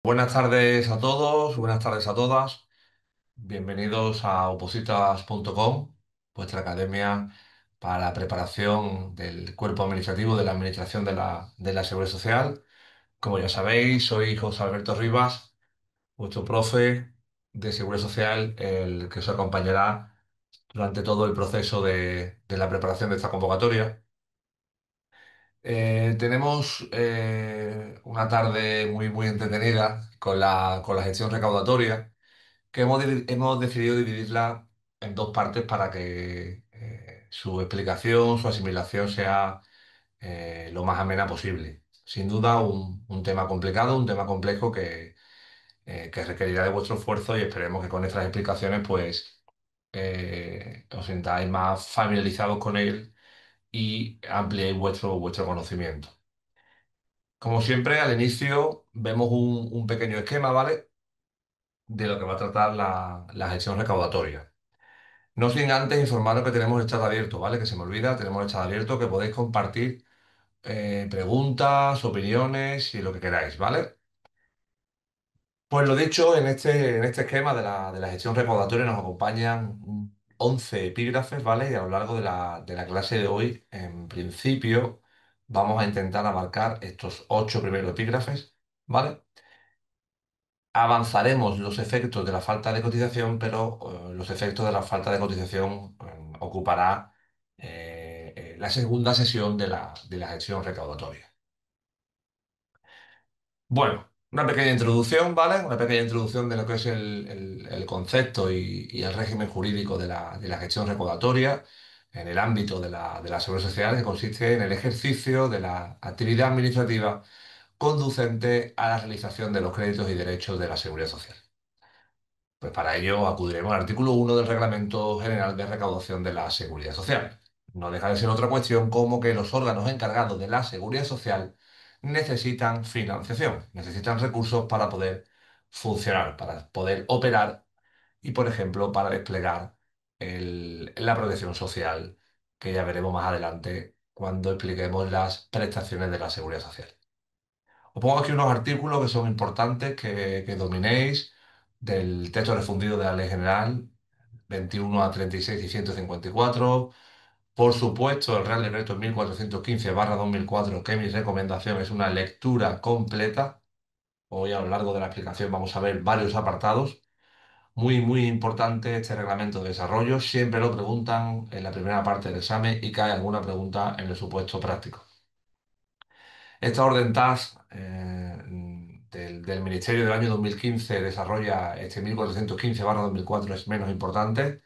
Buenas tardes a todos, buenas tardes a todas. Bienvenidos a opositas.com, vuestra academia para la preparación del cuerpo administrativo de la Administración de la Seguridad Social. Como ya sabéis, soy José Alberto Rivas, vuestro profe de Seguridad Social, el que os acompañará durante todo el proceso de la preparación de esta convocatoria. Tenemos una tarde muy entretenida con la gestión recaudatoria que hemos decidido dividirla en dos partes para que su explicación, su asimilación sea lo más amena posible. Sin duda, un tema complicado, un tema complejo que requerirá de vuestro esfuerzo y esperemos que con estas explicaciones pues os sintáis más familiarizados con él y ampliéis vuestro conocimiento. Como siempre, al inicio vemos un pequeño esquema, ¿vale? De lo que va a tratar la gestión recaudatoria. No sin antes informaros que tenemos el chat abierto, ¿vale? Que se me olvida, tenemos el chat abierto que podéis compartir preguntas, opiniones y lo que queráis, ¿vale? Pues lo dicho, en este esquema de la gestión recaudatoria nos acompañan 11 epígrafes, ¿vale? Y a lo largo de la clase de hoy, en principio, vamos a intentar abarcar estos 8 primeros epígrafes, ¿vale? Avanzaremos los efectos de la falta de cotización, pero los efectos de la falta de cotización ocupará la segunda sesión de la gestión recaudatoria. Bueno, una pequeña introducción, ¿vale? Una pequeña introducción de lo que es el concepto y el régimen jurídico de la gestión recaudatoria en el ámbito de la seguridad social, que consiste en el ejercicio de la actividad administrativa conducente a la realización de los créditos y derechos de la seguridad social. Pues para ello acudiremos al artículo 1 del Reglamento General de Recaudación de la Seguridad Social. No deja de ser otra cuestión como que los órganos encargados de la seguridad social necesitan financiación, necesitan recursos para poder funcionar, para poder operar y, por ejemplo, para desplegar la protección social, que ya veremos más adelante cuando expliquemos las prestaciones de la seguridad social. Os pongo aquí unos artículos que son importantes que dominéis del texto refundido de la Ley General 21 a 36 y 154. Por supuesto, el Real Decreto 1415/2004, que mi recomendación es una lectura completa. Hoy a lo largo de la explicación vamos a ver varios apartados. Muy importante este reglamento de desarrollo. Siempre lo preguntan en la primera parte del examen y cae alguna pregunta en el supuesto práctico. Esta orden TAS del Ministerio del año 2015 desarrolla este 1415/2004, es menos importante.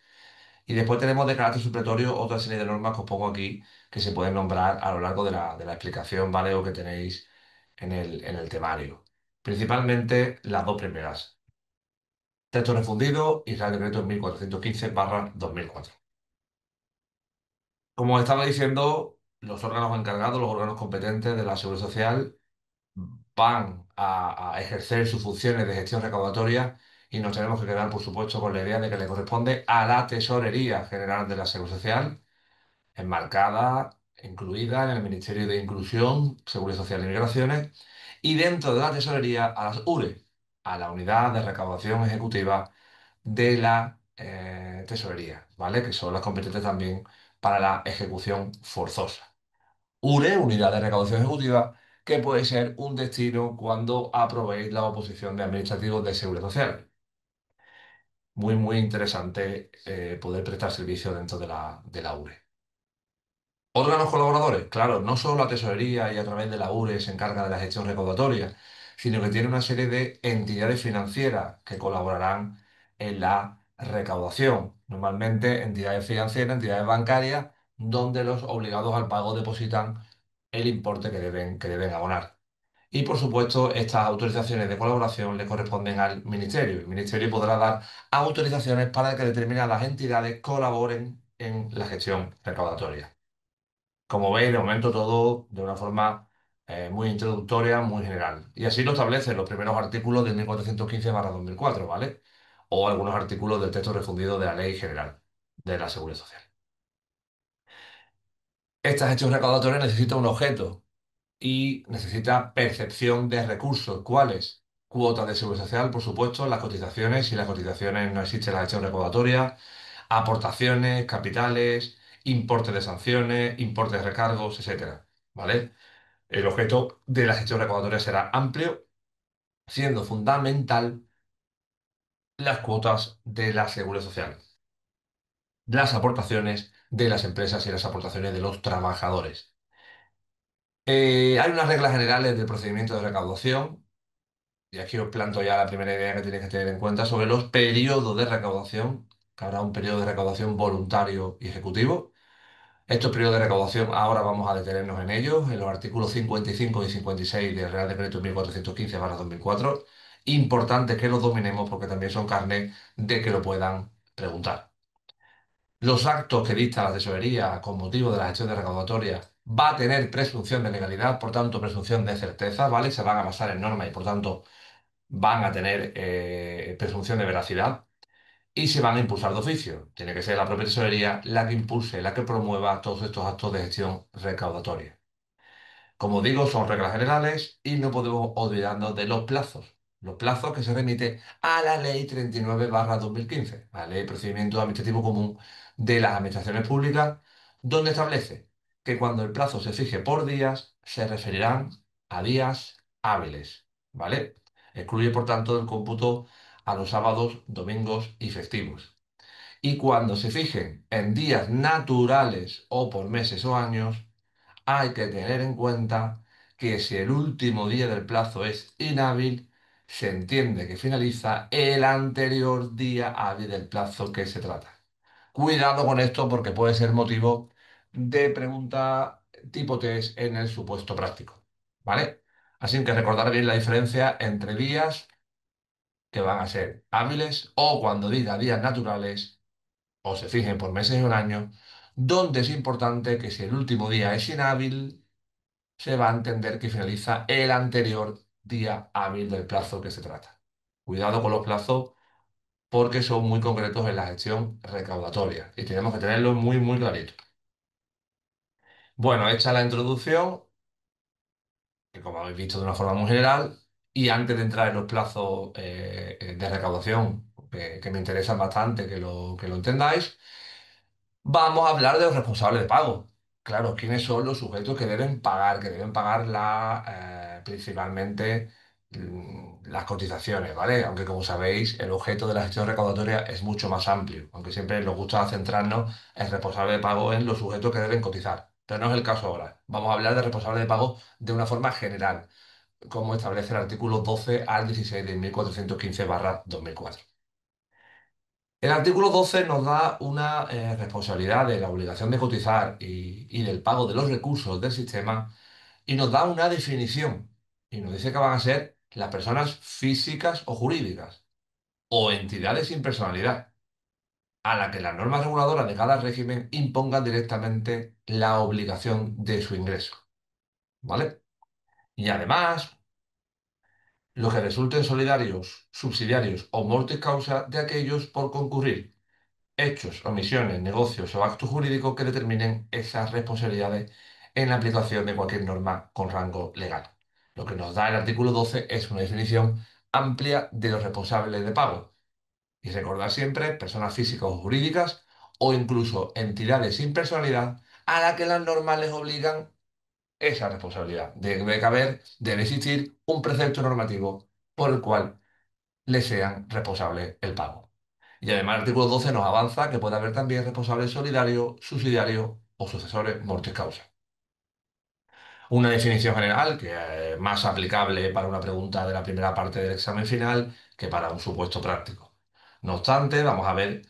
Y después tenemos de carácter supletorio otra serie de normas que os pongo aquí que se pueden nombrar a lo largo de la explicación, ¿vale? O que tenéis en el temario. Principalmente las dos primeras. Texto refundido y Real Decreto 1415/2004. Como estaba diciendo, los órganos encargados, los órganos competentes de la Seguridad Social van a ejercer sus funciones de gestión recaudatoria y nos tenemos que quedar, por supuesto, con la idea de que le corresponde a la Tesorería General de la Seguridad Social, enmarcada, incluida en el Ministerio de Inclusión, Seguridad Social y Migraciones, y dentro de la Tesorería a las URE, a la Unidad de Recaudación Ejecutiva de la Tesorería, ¿vale? Que son las competentes también para la ejecución forzosa. URE, Unidad de Recaudación Ejecutiva, que puede ser un destino cuando aprobéis la oposición de administrativos de seguridad social. Muy interesante poder prestar servicio dentro de la URE. Órganos colaboradores, claro, no solo la tesorería y a través de la URE se encarga de la gestión recaudatoria, sino que tiene una serie de entidades financieras que colaborarán en la recaudación. Normalmente entidades financieras, entidades bancarias, donde los obligados al pago depositan el importe que deben abonar. Y por supuesto, estas autorizaciones de colaboración le corresponden al Ministerio. El Ministerio podrá dar autorizaciones para que determinadas entidades colaboren en la gestión recaudatoria. Como veis, de momento todo de una forma muy introductoria, muy general. Y así lo establecen los primeros artículos del 1415/2004, ¿vale? O algunos artículos del texto refundido de la Ley General de la Seguridad Social. Esta gestión recaudatoria necesita un objeto y necesita percepción de recursos. ¿Cuáles? cuotas de seguridad social, por supuesto, las cotizaciones, si las cotizaciones no existe la gestión recaudatoria, aportaciones, capitales, importes de sanciones, importes de recargos, etcétera, ¿vale? El objeto de la gestión recaudatoria será amplio, siendo fundamental las cuotas de la seguridad social, las aportaciones de las empresas y las aportaciones de los trabajadores. Hay unas reglas generales del procedimiento de recaudación, y aquí os planto ya la primera idea que tenéis que tener en cuenta sobre los periodos de recaudación, que habrá un periodo de recaudación voluntario y ejecutivo. Estos periodos de recaudación ahora vamos a detenernos en ellos, en los artículos 55 y 56 del Real Decreto 1415/2004. Importante que los dominemos porque también son carne de que lo puedan preguntar. Los actos que dicta la tesorería con motivo de la gestión de recaudatoria va a tener presunción de legalidad, por tanto presunción de certeza, ¿vale? Se van a basar en normas y por tanto van a tener presunción de veracidad y se van a impulsar de oficio. Tiene que ser la propia tesorería la que impulse, la que promueva todos estos actos de gestión recaudatoria. Como digo, son reglas generales y no podemos olvidarnos de los plazos. Los plazos que se remite a la Ley 39/2015, la Ley de Procedimiento Administrativo Común de las Administraciones Públicas, donde establece que cuando el plazo se fije por días, se referirán a días hábiles, ¿vale? Excluye, por tanto, del cómputo a los sábados, domingos y festivos. Y cuando se fijen en días naturales o por meses o años, hay que tener en cuenta que si el último día del plazo es inhábil, se entiende que finaliza el anterior día hábil del plazo que se trata. Cuidado con esto porque puede ser motivo de pregunta tipo test en el supuesto práctico, ¿vale? Así que recordar bien la diferencia entre días que van a ser hábiles o cuando diga días naturales o se fijen por meses y un año, donde es importante que si el último día es inhábil, se va a entender que finaliza el anterior día hábil del plazo que se trata. Cuidado con los plazos porque son muy concretos en la gestión recaudatoria y tenemos que tenerlo muy, muy clarito. Bueno, hecha la introducción, que como habéis visto de una forma muy general, y antes de entrar en los plazos de recaudación, que me interesan bastante que lo entendáis, vamos a hablar de los responsables de pago. Claro, ¿quiénes son los sujetos que deben pagar? Que deben pagar principalmente las cotizaciones, ¿vale? Aunque como sabéis, el objeto de la gestión recaudatoria es mucho más amplio, aunque siempre nos gusta centrarnos en responsable de pago en los sujetos que deben cotizar. Pero no es el caso ahora. Vamos a hablar de responsable de pago de una forma general, como establece el artículo 12 al 16 de 1415/2004. El artículo 12 nos da una responsabilidad de la obligación de cotizar y del pago de los recursos del sistema y nos da una definición y nos dice que van a ser las personas físicas o jurídicas o entidades sin personalidad a la que las normas reguladoras de cada régimen impongan directamente la obligación de su ingreso, ¿vale? Y además, los que resulten solidarios, subsidiarios o mortis causa de aquellos por concurrir hechos, omisiones, negocios o actos jurídicos que determinen esas responsabilidades en la aplicación de cualquier norma con rango legal. Lo que nos da el artículo 12 es una definición amplia de los responsables de pago. Y recordar siempre personas físicas o jurídicas o incluso entidades sin personalidad a las que las normas les obligan esa responsabilidad. Debe existir un precepto normativo por el cual le sean responsables el pago. Y además el artículo 12 nos avanza que puede haber también responsables solidarios, subsidiarios o sucesores mortis causa. Una definición general que es más aplicable para una pregunta de la primera parte del examen final que para un supuesto práctico. No obstante, vamos a ver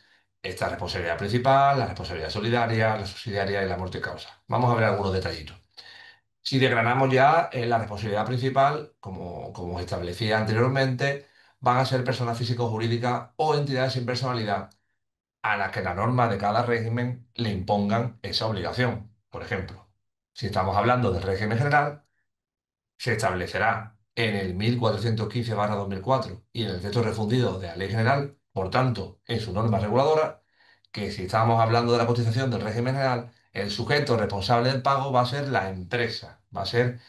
esta responsabilidad principal, la responsabilidad solidaria, la subsidiaria y la mortis causa. Vamos a ver algunos detallitos. Si desgranamos ya la responsabilidad principal, como os establecía anteriormente, van a ser personas físicas o jurídicas o entidades sin personalidad a las que la norma de cada régimen le impongan esa obligación. Por ejemplo, si estamos hablando del régimen general, se establecerá en el 1415/2004 y en el texto refundido de la Ley General, por tanto, en su norma reguladora, que si estamos hablando de la cotización del régimen general, el sujeto responsable del pago va a ser la empresa, va a ser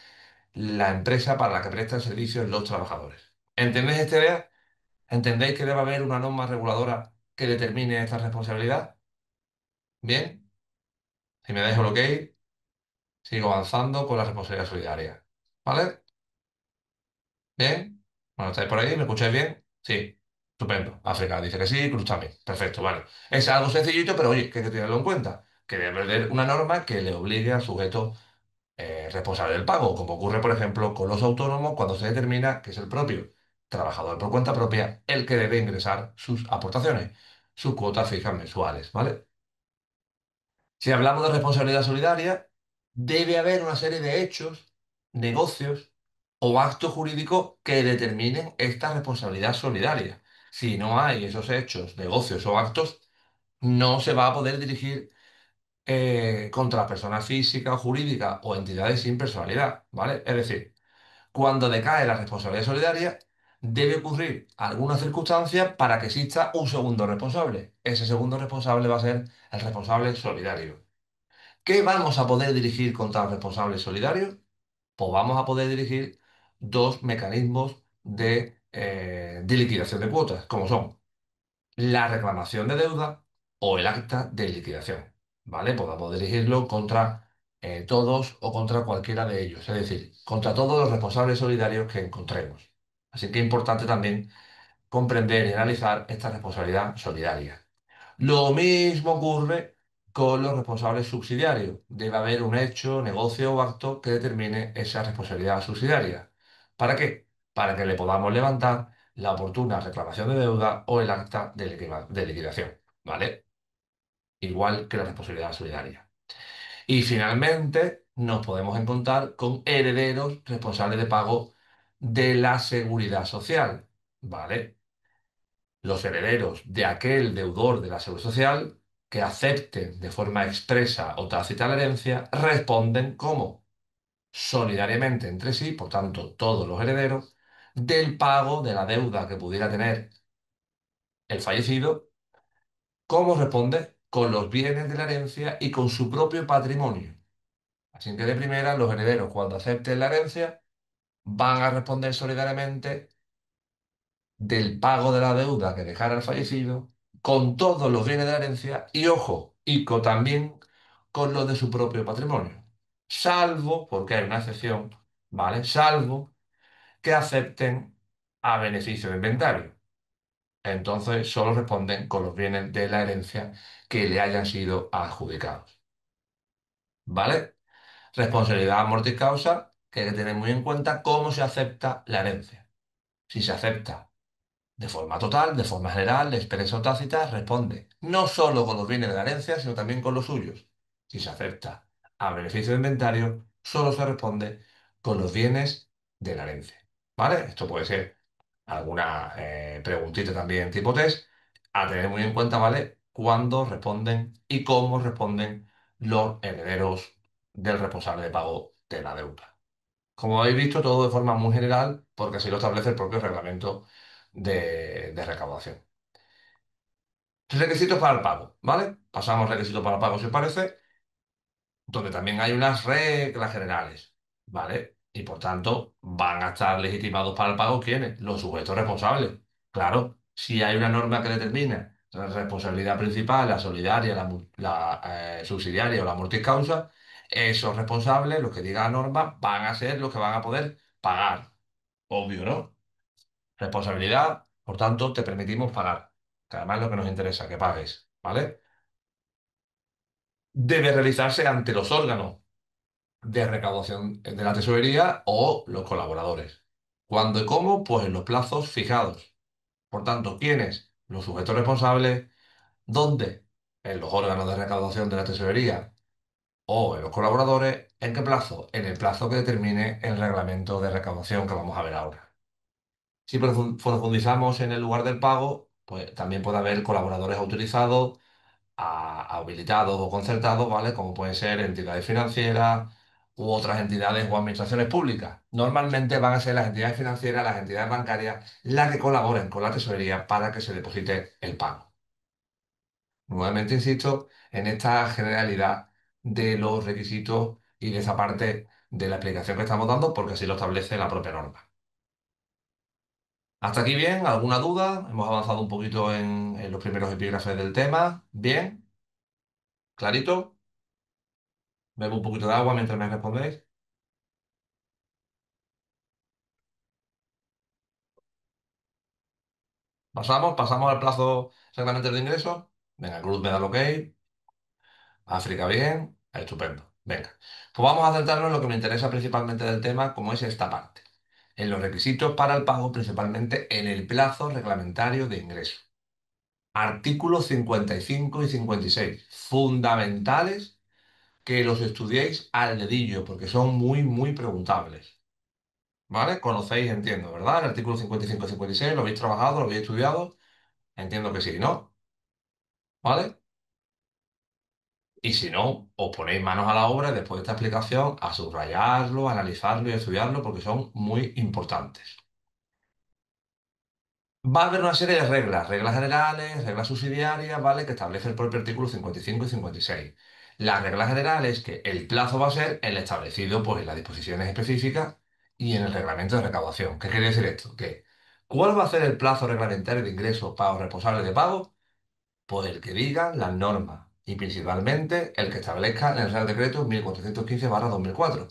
la empresa para la que prestan servicios los trabajadores. ¿Entendéis esta idea? ¿Entendéis que debe haber una norma reguladora que determine esta responsabilidad? Bien, si me dejo lo que hay, sigo avanzando con la responsabilidad solidaria. ¿Vale? Bien. Bueno, ¿estáis por ahí? ¿Me escucháis bien? Sí. Estupendo. África dice que sí, Cruz también. Perfecto, vale. Es algo sencillito, pero oye, que hay que tenerlo en cuenta. Que debe haber una norma que le obligue al sujeto responsable del pago, como ocurre, por ejemplo, con los autónomos cuando se determina que es el propio trabajador por cuenta propia el que debe ingresar sus aportaciones, sus cuotas fijas mensuales, ¿vale? Si hablamos de responsabilidad solidaria, debe haber una serie de hechos, negocios o actos jurídicos que determinen esta responsabilidad solidaria. Si no hay esos hechos, negocios o actos, no se va a poder dirigir contra personas físicas, jurídicas o entidades sin personalidad, ¿vale? Es decir, cuando decae la responsabilidad solidaria, debe ocurrir alguna circunstancia para que exista un segundo responsable. Ese segundo responsable va a ser el responsable solidario. ¿Qué vamos a poder dirigir contra el responsable solidario? Pues vamos a poder dirigir dos mecanismos de liquidación de cuotas, como son la reclamación de deuda o el acta de liquidación. ¿Vale? Podemos dirigirlo contra todos o contra cualquiera de ellos, es decir, contra todos los responsables solidarios que encontremos. Así que es importante también comprender y analizar esta responsabilidad solidaria. Lo mismo ocurre con los responsables subsidiarios. Debe haber un hecho, negocio o acto que determine esa responsabilidad subsidiaria. ¿Para qué? Para que le podamos levantar la oportuna reclamación de deuda o el acta de liquidación. ¿Vale? Igual que la responsabilidad solidaria. Y finalmente nos podemos encontrar con herederos responsables de pago de la seguridad social. ¿Vale? Los herederos de aquel deudor de la Seguridad Social que acepten de forma expresa o tácita la herencia responden como solidariamente entre sí, por tanto, todos los herederos, del pago de la deuda que pudiera tener el fallecido, como responde con los bienes de la herencia y con su propio patrimonio. Así que de primera, los herederos, cuando acepten la herencia, van a responder solidariamente del pago de la deuda que dejara el fallecido, con todos los bienes de la herencia y, ojo, también con los de su propio patrimonio. Salvo, porque hay una excepción, ¿vale? Salvo que acepten a beneficio de inventario. Entonces solo responden con los bienes de la herencia que le hayan sido adjudicados. ¿Vale? Responsabilidad mortis causa, que hay que tener muy en cuenta cómo se acepta la herencia. Si se acepta de forma total, de forma general, expresa o tácita, responde no solo con los bienes de la herencia, sino también con los suyos. Si se acepta a beneficio de inventario, solo se responde con los bienes de la herencia. ¿Vale? Esto puede ser alguna preguntita también tipo test a tener muy en cuenta, ¿vale? Cuándo responden y cómo responden los herederos del responsable de pago de la deuda. Como habéis visto, todo de forma muy general, porque así lo establece el propio reglamento de recaudación. Requisitos para el pago, ¿vale? Pasamos requisitos para el pago, si os parece, donde también hay unas reglas generales, ¿vale? Y por tanto, van a estar legitimados para el pago ¿quiénes? Los sujetos responsables. Claro, si hay una norma que determina la responsabilidad principal, la solidaria, la subsidiaria o la mortis causa, esos responsables, los que diga la norma, van a ser los que van a poder pagar. Obvio, ¿no? Responsabilidad, por tanto, te permitimos pagar, que además es lo que nos interesa, que pagues, ¿vale? Debe realizarse ante los órganos de recaudación de la tesorería o los colaboradores. ¿Cuándo y cómo? Pues en los plazos fijados. Por tanto, ¿quiénes? Los sujetos responsables. ¿Dónde? En los órganos de recaudación de la tesorería o en los colaboradores. ¿En qué plazo? En el plazo que determine el reglamento de recaudación que vamos a ver ahora. Si profundizamos en el lugar del pago, pues también puede haber colaboradores autorizados, habilitados o concertados, ¿vale? Como pueden ser entidades financieras u otras entidades o administraciones públicas. Normalmente van a ser las entidades financieras, las entidades bancarias, las que colaboren con la tesorería para que se deposite el pago. Nuevamente insisto en esta generalidad de los requisitos y de esa parte de la explicación que estamos dando, porque así lo establece la propia norma. Hasta aquí bien, ¿alguna duda? Hemos avanzado un poquito en los primeros epígrafes del tema. Bien, clarito. Bebo un poquito de agua mientras me respondéis. Pasamos al plazo seguramente de ingresos. Venga, Cruz me da el ok. África bien. Estupendo. Venga. Pues vamos a centrarnos en lo que me interesa principalmente del tema, como es esta parte. En los requisitos para el pago, principalmente en el plazo reglamentario de ingreso. Artículos 55 y 56. Fundamentales que los estudiéis al dedillo, porque son muy, muy preguntables. ¿Vale? Conocéis, entiendo, ¿verdad? El artículo 55 y 56, ¿lo habéis trabajado, lo habéis estudiado? Entiendo que sí, ¿no? ¿Vale? Y si no, os ponéis manos a la obra después de esta explicación a subrayarlo, analizarlo y estudiarlo porque son muy importantes. Va a haber una serie de reglas, reglas generales, reglas subsidiarias, ¿vale? Que establece el propio artículo 55 y 56. Las reglas generales es que el plazo va a ser el establecido pues, en las disposiciones específicas y en el reglamento de recaudación. ¿Qué quiere decir esto? Que ¿cuál va a ser el plazo reglamentario de ingresos, pagos responsables de pago? Pues el que digan las normas y principalmente el que establezca en el Real Decreto 1415/2004.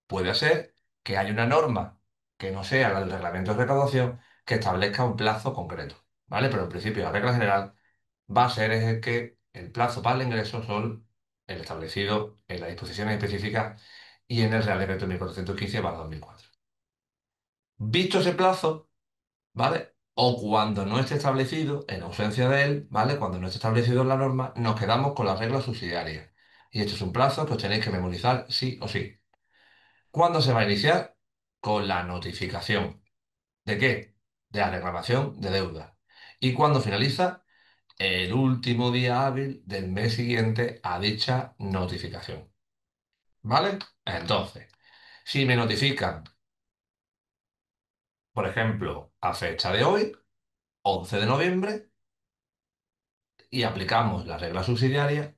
Puede ser que haya una norma que no sea la del reglamento de recaudación que establezca un plazo concreto, ¿vale? Pero en principio la regla general va a ser es que el plazo para el ingreso son el establecido en las disposiciones específicas y en el Real Decreto 1415/2004. Visto ese plazo, ¿vale? O cuando no esté establecido, en ausencia de él, ¿vale? Cuando no esté establecido en la norma, nos quedamos con las reglas subsidiarias. Y esto es un plazo que os tenéis que memorizar sí o sí. ¿Cuándo se va a iniciar? Con la notificación. ¿De qué? De la reclamación de deuda. ¿Y cuándo finaliza? El último día hábil del mes siguiente a dicha notificación. ¿Vale? Entonces, si me notifican, por ejemplo, a fecha de hoy, 11 de noviembre, y aplicamos la regla subsidiaria,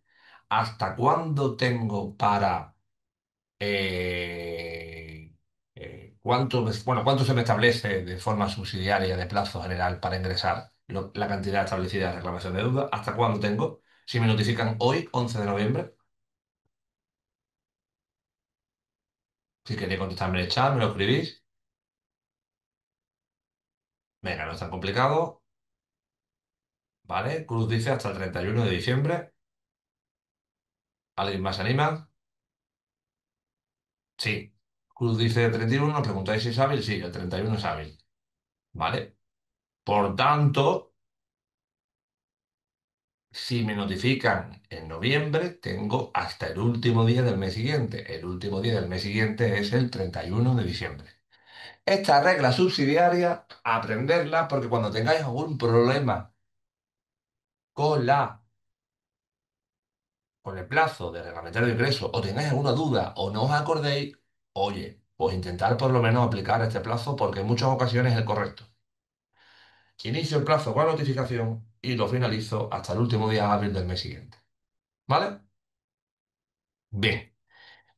¿hasta cuándo tengo para... cuánto se me establece de forma subsidiaria de plazo general para ingresar la cantidad establecida de reclamación de deuda? ¿Hasta cuándo tengo? Si me notifican hoy, 11 de noviembre, si queréis contestarme en el chat, me lo escribís. Venga, no es tan complicado, ¿vale? Cruz dice hasta el 31 de diciembre. ¿Alguien más se anima? Sí. Cruz dice 31, nos preguntáis si es hábil. Sí, el 31 es hábil, ¿vale? Por tanto, si me notifican en noviembre, tengo hasta el último día del mes siguiente. El último día del mes siguiente es el 31 de diciembre. Esta regla subsidiaria, aprenderla porque cuando tengáis algún problema con con el plazo de reglamentario de ingreso o tengáis alguna duda o no os acordéis, oye, pues intentar por lo menos aplicar este plazo porque en muchas ocasiones es el correcto. Inicio el plazo con la notificación y lo finalizo hasta el último día hábil del mes siguiente. ¿Vale? Bien.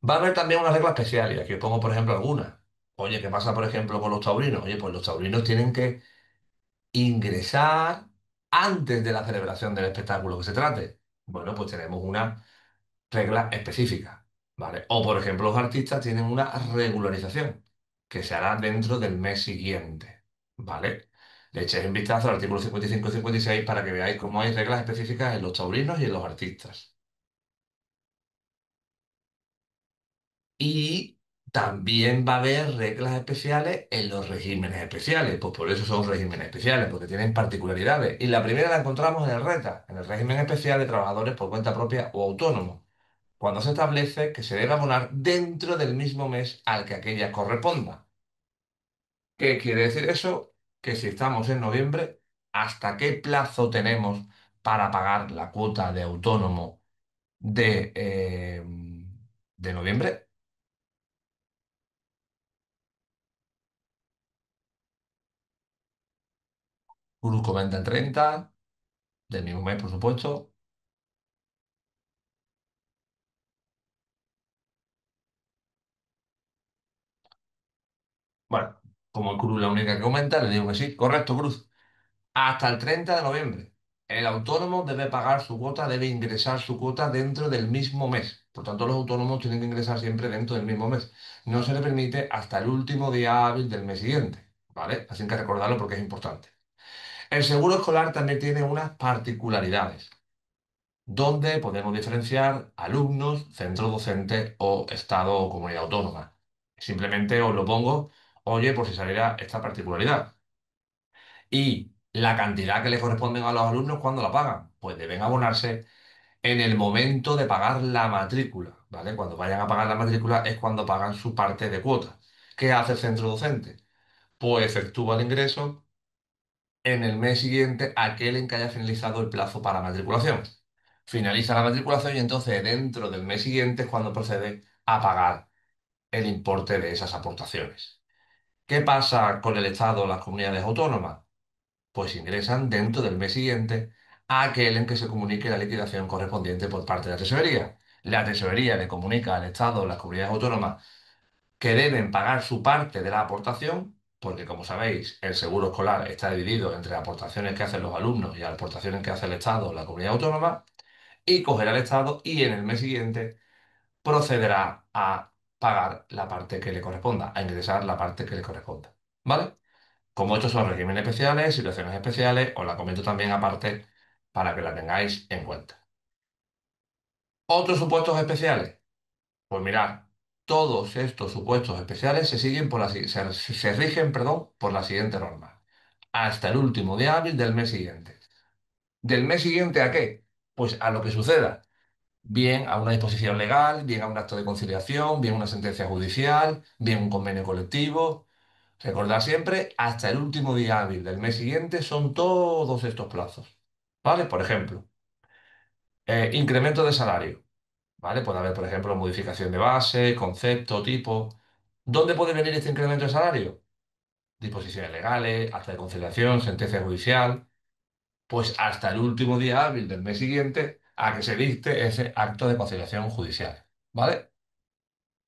Va a haber también una regla especial y aquí os pongo, por ejemplo, algunas. Oye, ¿qué pasa, por ejemplo, con los taurinos? Oye, pues los taurinos tienen que ingresar antes de la celebración del espectáculo que se trate. Bueno, pues tenemos una regla específica, ¿vale? O, por ejemplo, los artistas tienen una regularización que se hará dentro del mes siguiente, ¿vale? Le echéis un vistazo al artículo 55 y 56 para que veáis cómo hay reglas específicas en los taurinos y en los artistas. Y también va a haber reglas especiales en los regímenes especiales, pues por eso son regímenes especiales, porque tienen particularidades. Y la primera la encontramos en el RETA, en el régimen especial de trabajadores por cuenta propia o autónomos, cuando se establece que se debe abonar dentro del mismo mes al que aquella corresponda. ¿Qué quiere decir eso? Que si estamos en noviembre, ¿hasta qué plazo tenemos para pagar la cuota de autónomo de noviembre? Urus comenta el 30 del mismo mes, por supuesto. Bueno. Como el Cruz es la única que aumenta, le digo que sí. Correcto, Cruz. Hasta el 30 de noviembre. El autónomo debe pagar su cuota, debe ingresar su cuota dentro del mismo mes. Por tanto, los autónomos tienen que ingresar siempre dentro del mismo mes. No se le permite hasta el último día hábil del mes siguiente. ¿Vale? Así que recordarlo porque es importante. El seguro escolar también tiene unas particularidades, donde podemos diferenciar alumnos, centro docente o Estado o comunidad autónoma. Simplemente os lo pongo, oye, por si saliera esta particularidad. Y la cantidad que le corresponden a los alumnos cuando la pagan, pues deben abonarse en el momento de pagar la matrícula, ¿vale? Cuando vayan a pagar la matrícula es cuando pagan su parte de cuota. ¿Qué hace el centro docente? Pues efectúa el ingreso en el mes siguiente a aquel en que haya finalizado el plazo para matriculación. Finaliza la matriculación y entonces dentro del mes siguiente es cuando procede a pagar el importe de esas aportaciones. ¿Qué pasa con el Estado o las comunidades autónomas? Pues ingresan dentro del mes siguiente a aquel en que se comunique la liquidación correspondiente por parte de la tesorería. La tesorería le comunica al Estado o las comunidades autónomas que deben pagar su parte de la aportación, porque como sabéis, el seguro escolar está dividido entre aportaciones que hacen los alumnos y aportaciones que hace el Estado o la comunidad autónoma, y cogerá el Estado y en el mes siguiente procederá a pagar la parte que le corresponda, a ingresar la parte que le corresponda. ¿Vale? Como estos son regímenes especiales, situaciones especiales, os la comento también aparte para que la tengáis en cuenta. ¿Otros supuestos especiales? Pues mirad, todos estos supuestos especiales se siguen por se rigen, perdón, por la siguiente norma. Hasta el último día hábil del mes siguiente. ¿Del mes siguiente a qué? Pues a lo que suceda. Bien a una disposición legal, bien a un acto de conciliación, bien una sentencia judicial, bien un convenio colectivo. Recordad siempre, hasta el último día hábil del mes siguiente son todos estos plazos. ¿Vale? Por ejemplo, incremento de salario. ¿Vale? Puede haber, por ejemplo, modificación de base, concepto, tipo. ¿Dónde puede venir este incremento de salario? Disposiciones legales, acta de conciliación, sentencia judicial. Pues hasta el último día hábil del mes siguiente a que se dicte ese acto de conciliación judicial. ¿Vale?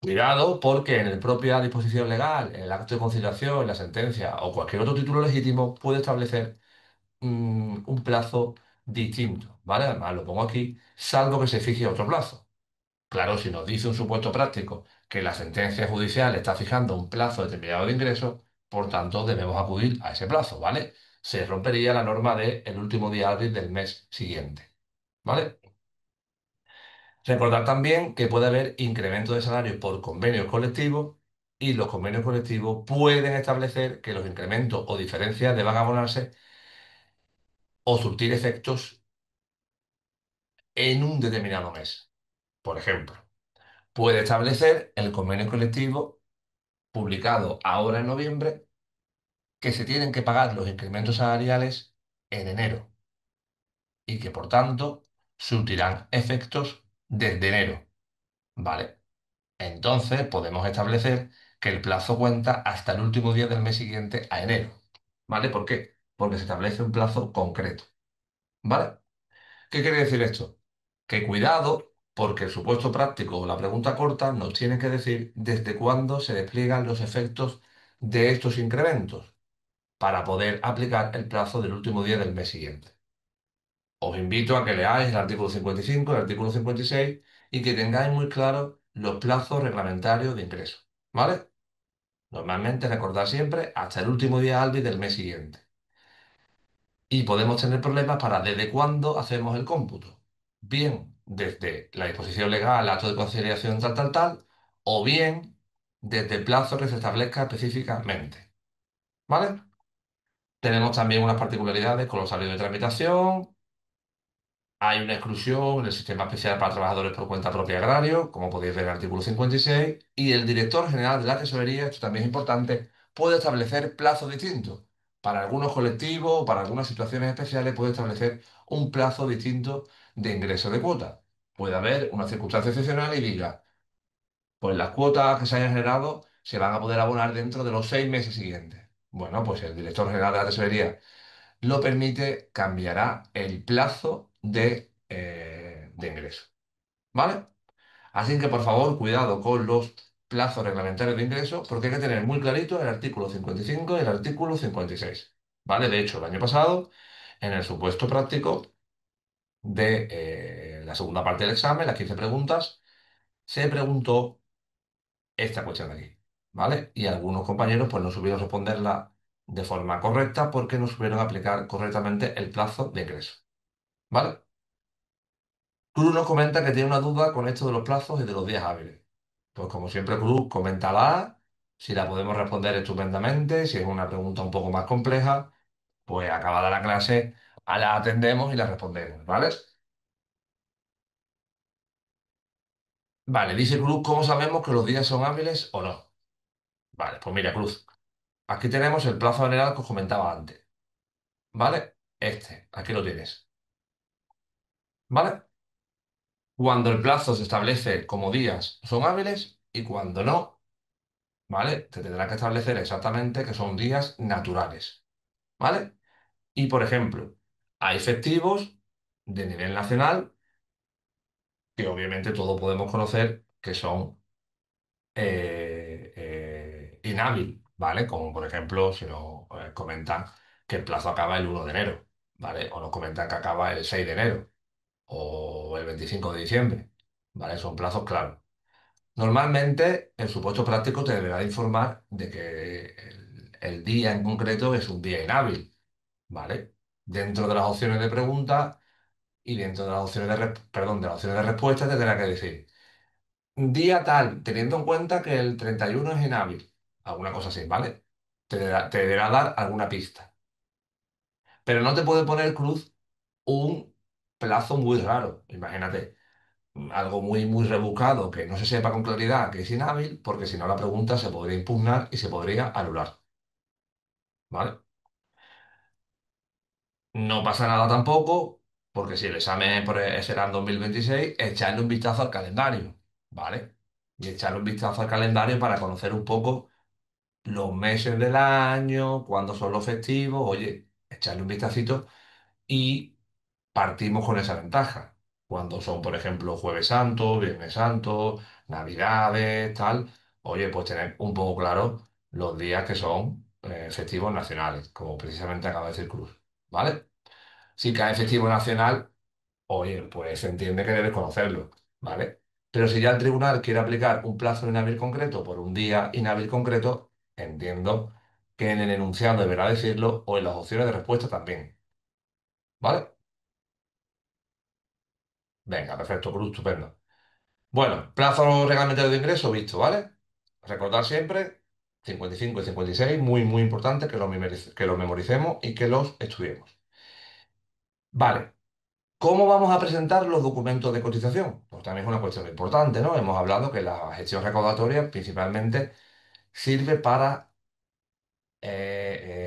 Cuidado porque en la propia disposición legal, en el acto de conciliación, en la sentencia o cualquier otro título legítimo puede establecer un plazo distinto, ¿vale? Además, lo pongo aquí, salvo que se fije otro plazo. Claro, si nos dice un supuesto práctico que la sentencia judicial está fijando un plazo determinado de ingreso, por tanto debemos acudir a ese plazo, ¿vale? Se rompería la norma de el último día hábil del mes siguiente, ¿vale? Recordar también que puede haber incremento de salario por convenios colectivos y los convenios colectivos pueden establecer que los incrementos o diferencias deban abonarse o surtir efectos en un determinado mes. Por ejemplo, puede establecer el convenio colectivo publicado ahora en noviembre que se tienen que pagar los incrementos salariales en enero y que por tanto surtirán efectos desde enero. ¿Vale? Entonces podemos establecer que el plazo cuenta hasta el último día del mes siguiente a enero. ¿Vale? ¿Por qué? Porque se establece un plazo concreto. ¿Vale? ¿Qué quiere decir esto? Que cuidado, porque el supuesto práctico o la pregunta corta nos tiene que decir desde cuándo se despliegan los efectos de estos incrementos para poder aplicar el plazo del último día del mes siguiente. Os invito a que leáis el artículo 55, el artículo 56 y que tengáis muy claros los plazos reglamentarios de ingreso. ¿Vale? Normalmente recordad siempre hasta el último día hábil del mes siguiente. Y podemos tener problemas para desde cuándo hacemos el cómputo. Bien desde la disposición legal, acto de conciliación tal, tal, tal, o bien desde el plazo que se establezca específicamente. ¿Vale? Tenemos también unas particularidades con los salarios de tramitación. Hay una exclusión en el sistema especial para trabajadores por cuenta propia agrario, como podéis ver en el artículo 56, y el director general de la tesorería, esto también es importante, puede establecer plazos distintos. Para algunos colectivos o para algunas situaciones especiales puede establecer un plazo distinto de ingreso de cuota. Puede haber una circunstancia excepcional y diga, pues las cuotas que se hayan generado se van a poder abonar dentro de los 6 meses siguientes. Bueno, pues el director general de la tesorería lo permite, cambiará el plazo de ingreso. ¿Vale? Así que por favor, cuidado con los plazo reglamentario de ingreso, porque hay que tener muy clarito el artículo 55 y el artículo 56. ¿Vale? De hecho, el año pasado, en el supuesto práctico de la segunda parte del examen, las 15 preguntas, se preguntó esta cuestión de aquí. ¿Vale? Y algunos compañeros pues no supieron responderla de forma correcta porque no supieron aplicar correctamente el plazo de ingreso. ¿Vale? Cruz nos comenta que tiene una duda con esto de los plazos y de los días hábiles. Pues como siempre, Cruz, coméntala. Si la podemos responder estupendamente, si es una pregunta un poco más compleja, pues acabada la clase, la atendemos y la respondemos, ¿vale? Vale, dice Cruz, ¿cómo sabemos que los días son hábiles o no? Vale, pues mira, Cruz, aquí tenemos el plazo general que os comentaba antes, ¿vale? Aquí lo tienes, ¿vale? Cuando el plazo se establece como días son hábiles y cuando no, ¿vale? Te tendrá que establecer exactamente que son días naturales, ¿vale? Y por ejemplo, hay festivos de nivel nacional que obviamente todos podemos conocer que son inhábil, ¿vale? Como por ejemplo, si nos comentan que el plazo acaba el 1 de enero, ¿vale? O nos comentan que acaba el 6 de enero o el 25 de diciembre, ¿vale? Son plazos claros. Normalmente, el supuesto práctico te deberá de informar de que el día en concreto es un día inhábil, ¿vale? Dentro de las opciones de pregunta y dentro de las opciones perdón, de las opciones de respuesta te tendrá que decir día tal, teniendo en cuenta que el 31 es inhábil, alguna cosa así, ¿vale? Te deberá dar alguna pista. Pero no te puede poner cruz un plazo muy raro, imagínate. Algo muy, muy rebuscado que no se sepa con claridad que es inhábil, porque si no la pregunta se podría impugnar y se podría anular, ¿vale? No pasa nada tampoco, porque si el examen será en 2026, echarle un vistazo al calendario, ¿vale? Y echarle un vistazo al calendario para conocer un poco los meses del año, cuándo son los festivos, oye, echarle un vistacito y partimos con esa ventaja. Cuando son, por ejemplo, Jueves Santo, Viernes Santo, Navidades, tal, oye, pues tener un poco claro los días que son festivos nacionales, como precisamente acaba de decir Cruz, ¿vale? Si cae festivo nacional, oye, pues se entiende que debes conocerlo, ¿vale? Pero si ya el tribunal quiere aplicar un plazo inhábil concreto por un día inhábil concreto, entiendo que en el enunciado deberá decirlo o en las opciones de respuesta también, ¿vale? Venga, perfecto, Cruz, estupendo. Bueno, plazo reglamentario de ingreso visto, ¿vale? Recordar siempre 55 y 56, muy, muy importante que que los memoricemos y que los estudiemos. Vale, ¿cómo vamos a presentar los documentos de cotización? Pues también es una cuestión importante, ¿no? Hemos hablado que la gestión recaudatoria principalmente sirve para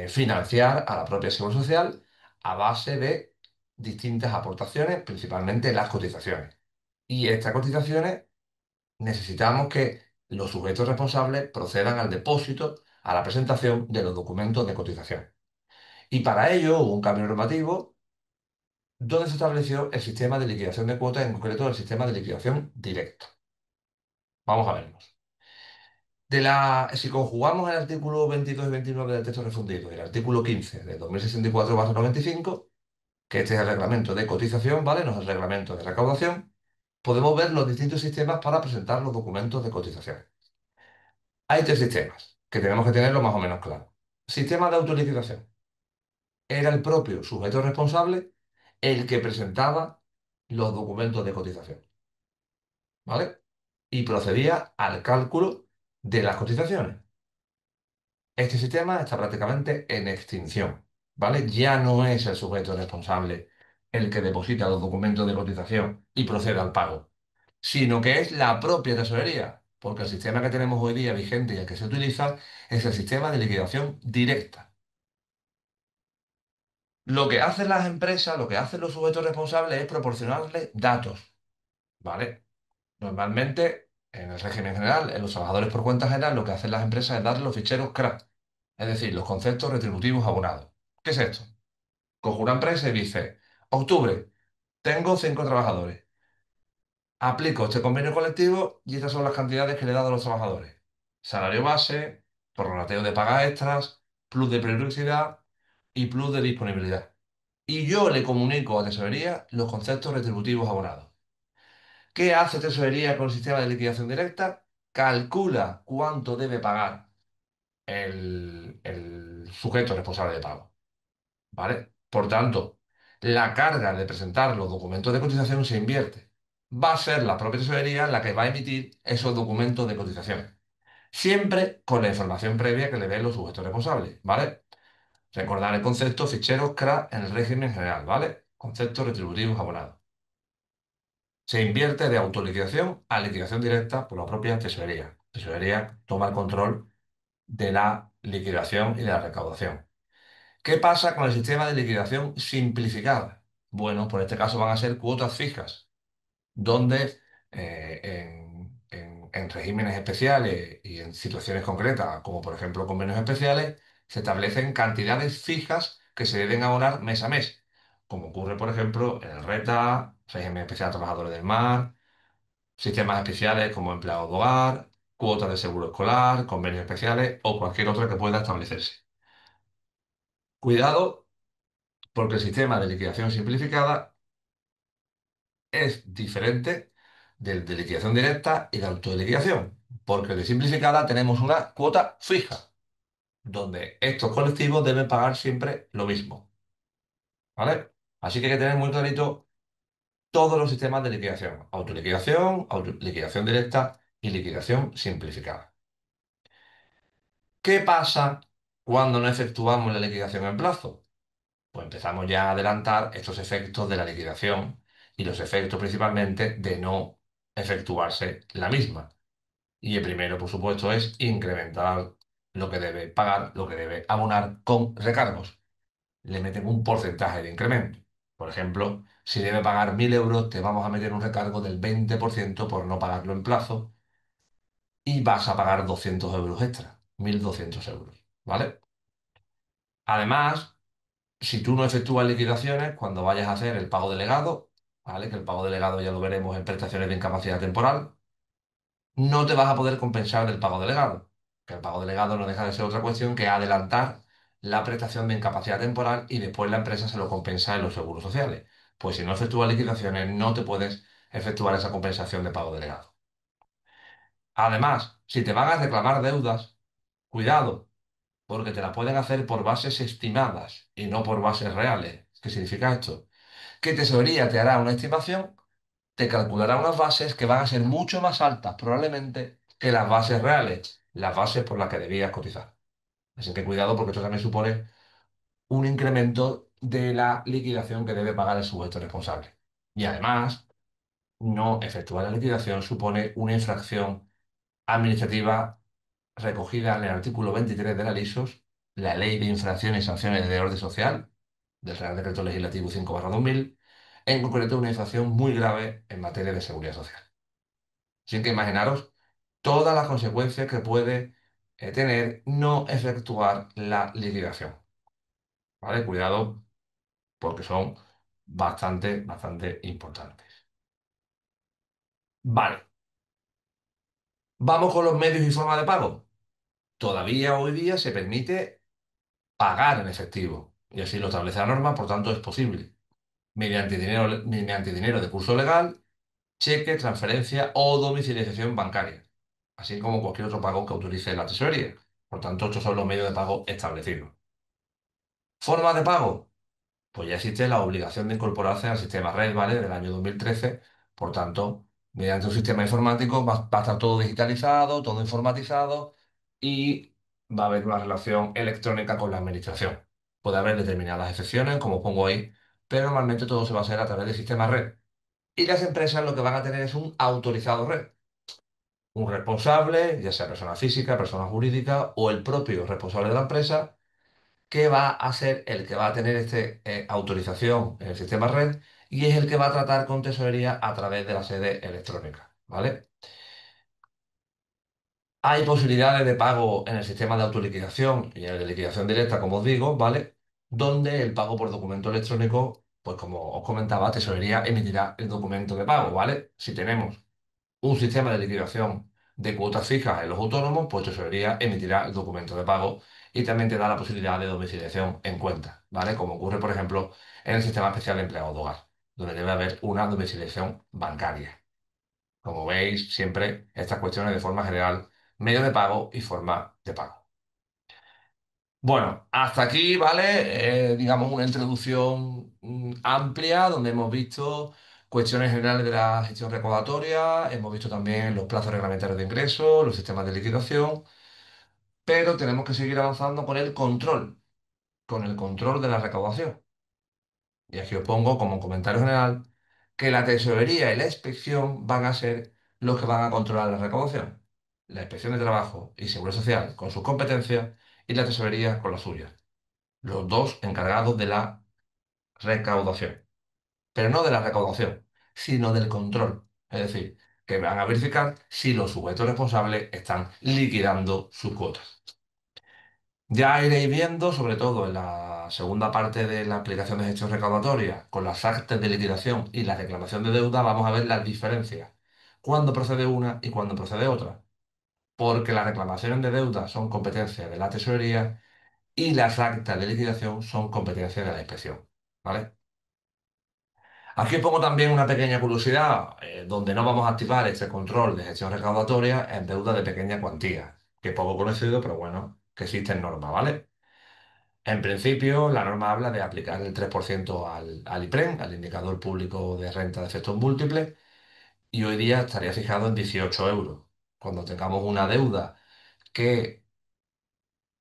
financiar a la propia Seguridad Social a base de distintas aportaciones, principalmente las cotizaciones. Y estas cotizaciones necesitamos que los sujetos responsables procedan al depósito, a la presentación de los documentos de cotización. Y para ello hubo un cambio normativo donde se estableció el sistema de liquidación de cuotas, en concreto el sistema de liquidación directa. Vamos a verlos. Si conjugamos el artículo 22 y 29 del texto refundido y el artículo 15 de 2064/95, que este es el reglamento de cotización, ¿vale? No es el reglamento de recaudación, podemos ver los distintos sistemas para presentar los documentos de cotización. Hay tres sistemas que tenemos que tenerlo más o menos claro. Sistema de autoliquidación. Era el propio sujeto responsable el que presentaba los documentos de cotización, ¿vale? Y procedía al cálculo de las cotizaciones. Este sistema está prácticamente en extinción, ¿vale? Ya no es el sujeto responsable el que deposita los documentos de cotización y procede al pago, sino que es la propia tesorería, porque el sistema que tenemos hoy día vigente y el que se utiliza es el sistema de liquidación directa. Lo que hacen las empresas, lo que hacen los sujetos responsables es proporcionarles datos, ¿vale? Normalmente, en el régimen general, en los trabajadores por cuenta general, lo que hacen las empresas es darle los ficheros CRA, es decir, los conceptos retributivos abonados. ¿Qué es esto? Coge una empresa y dice, octubre, tengo 5 trabajadores. Aplico este convenio colectivo y estas son las cantidades que le he dado a los trabajadores. Salario base, prorrateo de pagas extras, plus de periodicidad y plus de disponibilidad. Y yo le comunico a Tesorería los conceptos retributivos abonados. ¿Qué hace Tesorería con el sistema de liquidación directa? Calcula cuánto debe pagar el sujeto responsable de pago. ¿Vale? Por tanto, la carga de presentar los documentos de cotización se invierte. Va a ser la propia tesorería la que va a emitir esos documentos de cotización. Siempre con la información previa que le den los sujetos responsables, ¿vale? Recordar el concepto ficheros CRA en el régimen general, ¿vale? Conceptos retributivos abonados. Se invierte de autoliquidación a liquidación directa por la propia tesorería. Tesorería toma el control de la liquidación y de la recaudación. ¿Qué pasa con el sistema de liquidación simplificada? Bueno, por este caso van a ser cuotas fijas, donde en regímenes especiales y en situaciones concretas, como por ejemplo convenios especiales, se establecen cantidades fijas que se deben abonar mes a mes, como ocurre por ejemplo en el RETA, régimen especial de trabajadores del mar, sistemas especiales como empleados de hogar, cuotas de seguro escolar, convenios especiales o cualquier otra que pueda establecerse. Cuidado, porque el sistema de liquidación simplificada es diferente del de liquidación directa y de autoliquidación, porque de simplificada tenemos una cuota fija, donde estos colectivos deben pagar siempre lo mismo, ¿vale? Así que hay que tener muy clarito todos los sistemas de liquidación, liquidación directa y liquidación simplificada. ¿Qué pasa cuando no efectuamos la liquidación en plazo? Pues empezamos ya a adelantar estos efectos de la liquidación y los efectos principalmente de no efectuarse la misma. Y el primero, por supuesto, es incrementar lo que debe pagar, lo que debe abonar con recargos. Le meten un porcentaje de incremento. Por ejemplo, si debe pagar 1.000 euros, te vamos a meter un recargo del 20% por no pagarlo en plazo y vas a pagar 200 euros extra, 1.200 euros. ¿Vale? Además, si tú no efectúas liquidaciones, cuando vayas a hacer el pago delegado, ¿vale? Que el pago delegado ya lo veremos en prestaciones de incapacidad temporal, no te vas a poder compensar del pago delegado. Que el pago delegado no deja de ser otra cuestión que adelantar la prestación de incapacidad temporal y después la empresa se lo compensa en los seguros sociales. Pues si no efectúas liquidaciones, no te puedes efectuar esa compensación de pago delegado. Además, si te van a reclamar deudas, cuidado, porque te la pueden hacer por bases estimadas y no por bases reales. ¿Qué significa esto? Que Tesorería te hará una estimación, te calculará unas bases que van a ser mucho más altas probablemente que las bases reales, las bases por las que debías cotizar. Así que cuidado porque esto también supone un incremento de la liquidación que debe pagar el sujeto responsable. Y además, no efectuar la liquidación supone una infracción administrativa recogida en el artículo 23 de la LISOS, la Ley de Infracciones y Sanciones de Orden Social, del Real Decreto Legislativo 5/2000, en concreto una infracción muy grave en materia de seguridad social. Así que imaginaros todas las consecuencias que puede tener no efectuar la liquidación. ¿Vale? Cuidado porque son bastante importantes. Vale, vamos con los medios y formas de pago. Todavía hoy día se permite pagar en efectivo. Y así lo establece la norma, por tanto es posible. Mediante dinero de curso legal, cheque, transferencia o domiciliación bancaria. Así como cualquier otro pago que autorice la tesorería. Por tanto, estos son los medios de pago establecidos. Forma de pago. Pues ya existe la obligación de incorporarse al sistema Red, ¿vale? Del año 2013. Por tanto, mediante un sistema informático va a estar todo digitalizado, todo informatizado y va a haber una relación electrónica con la administración. Puede haber determinadas excepciones, como pongo ahí, pero normalmente todo se va a hacer a través del sistema Red. Y las empresas lo que van a tener es un autorizado Red. Un responsable, ya sea persona física, persona jurídica o el propio responsable de la empresa que va a ser el que va a tener esta autorización en el sistema red y es el que va a tratar con tesorería a través de la sede electrónica, ¿vale? Hay posibilidades de pago en el sistema de autoliquidación y en el de liquidación directa, como os digo, ¿vale? Donde el pago por documento electrónico Pues como os comentaba, Tesorería emitirá el documento de pago, ¿vale? Si tenemos un sistema de liquidación de cuotas fijas en los autónomos, pues Tesorería emitirá el documento de pago y también te da la posibilidad de domiciliación en cuenta, ¿vale? Como ocurre, por ejemplo, en el sistema especial de empleados de hogar, donde debe haber una domiciliación bancaria. Como veis, siempre estas cuestiones de forma general, medio de pago y forma de pago. Bueno, hasta aquí, ¿vale? Digamos una introducción amplia donde hemos visto cuestiones generales de la gestión recaudatoria, hemos visto también los plazos reglamentarios de ingreso, los sistemas de liquidación, pero tenemos que seguir avanzando con el control de la recaudación. Y aquí os pongo como comentario general que la tesorería y la inspección van a ser los que van a controlar la recaudación. La inspección de trabajo y seguridad social con sus competencias y la tesorería con las suyas. Los dos encargados de la recaudación, pero no de la recaudación, sino del control. Es decir, que van a verificar si los sujetos responsables están liquidando sus cuotas. Ya iréis viendo, sobre todo en la segunda parte de la aplicación de gestión recaudatoria, con las actas de liquidación y la reclamación de deuda, vamos a ver las diferencias. Cuándo procede una y cuándo procede otra. Porque las reclamaciones de deuda son competencia de la tesorería y las actas de liquidación son competencia de la inspección. ¿Vale? Aquí pongo también una pequeña curiosidad, donde no vamos a activar este control de gestión recaudatoria en deuda de pequeña cuantía, que es poco conocido, pero bueno, que existen normas, ¿vale? En principio, la norma habla de aplicar el 3% al IPREN, al indicador público de renta de efectos múltiples, y hoy día estaría fijado en 18 euros. Cuando tengamos una deuda que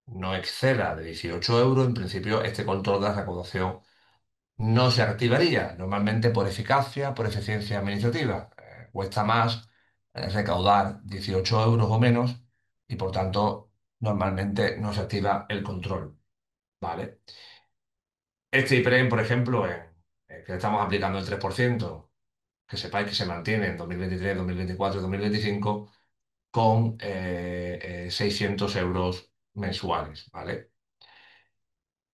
no exceda de 18 euros, en principio este control de la recaudación no se activaría, normalmente por eficacia, por eficiencia administrativa. Cuesta más recaudar 18 euros o menos y por tanto normalmente no se activa el control, ¿vale? Este IPREM, por ejemplo, que estamos aplicando el 3%, que sepáis que se mantiene en 2023, 2024 y 2025 con 600 euros mensuales, ¿vale?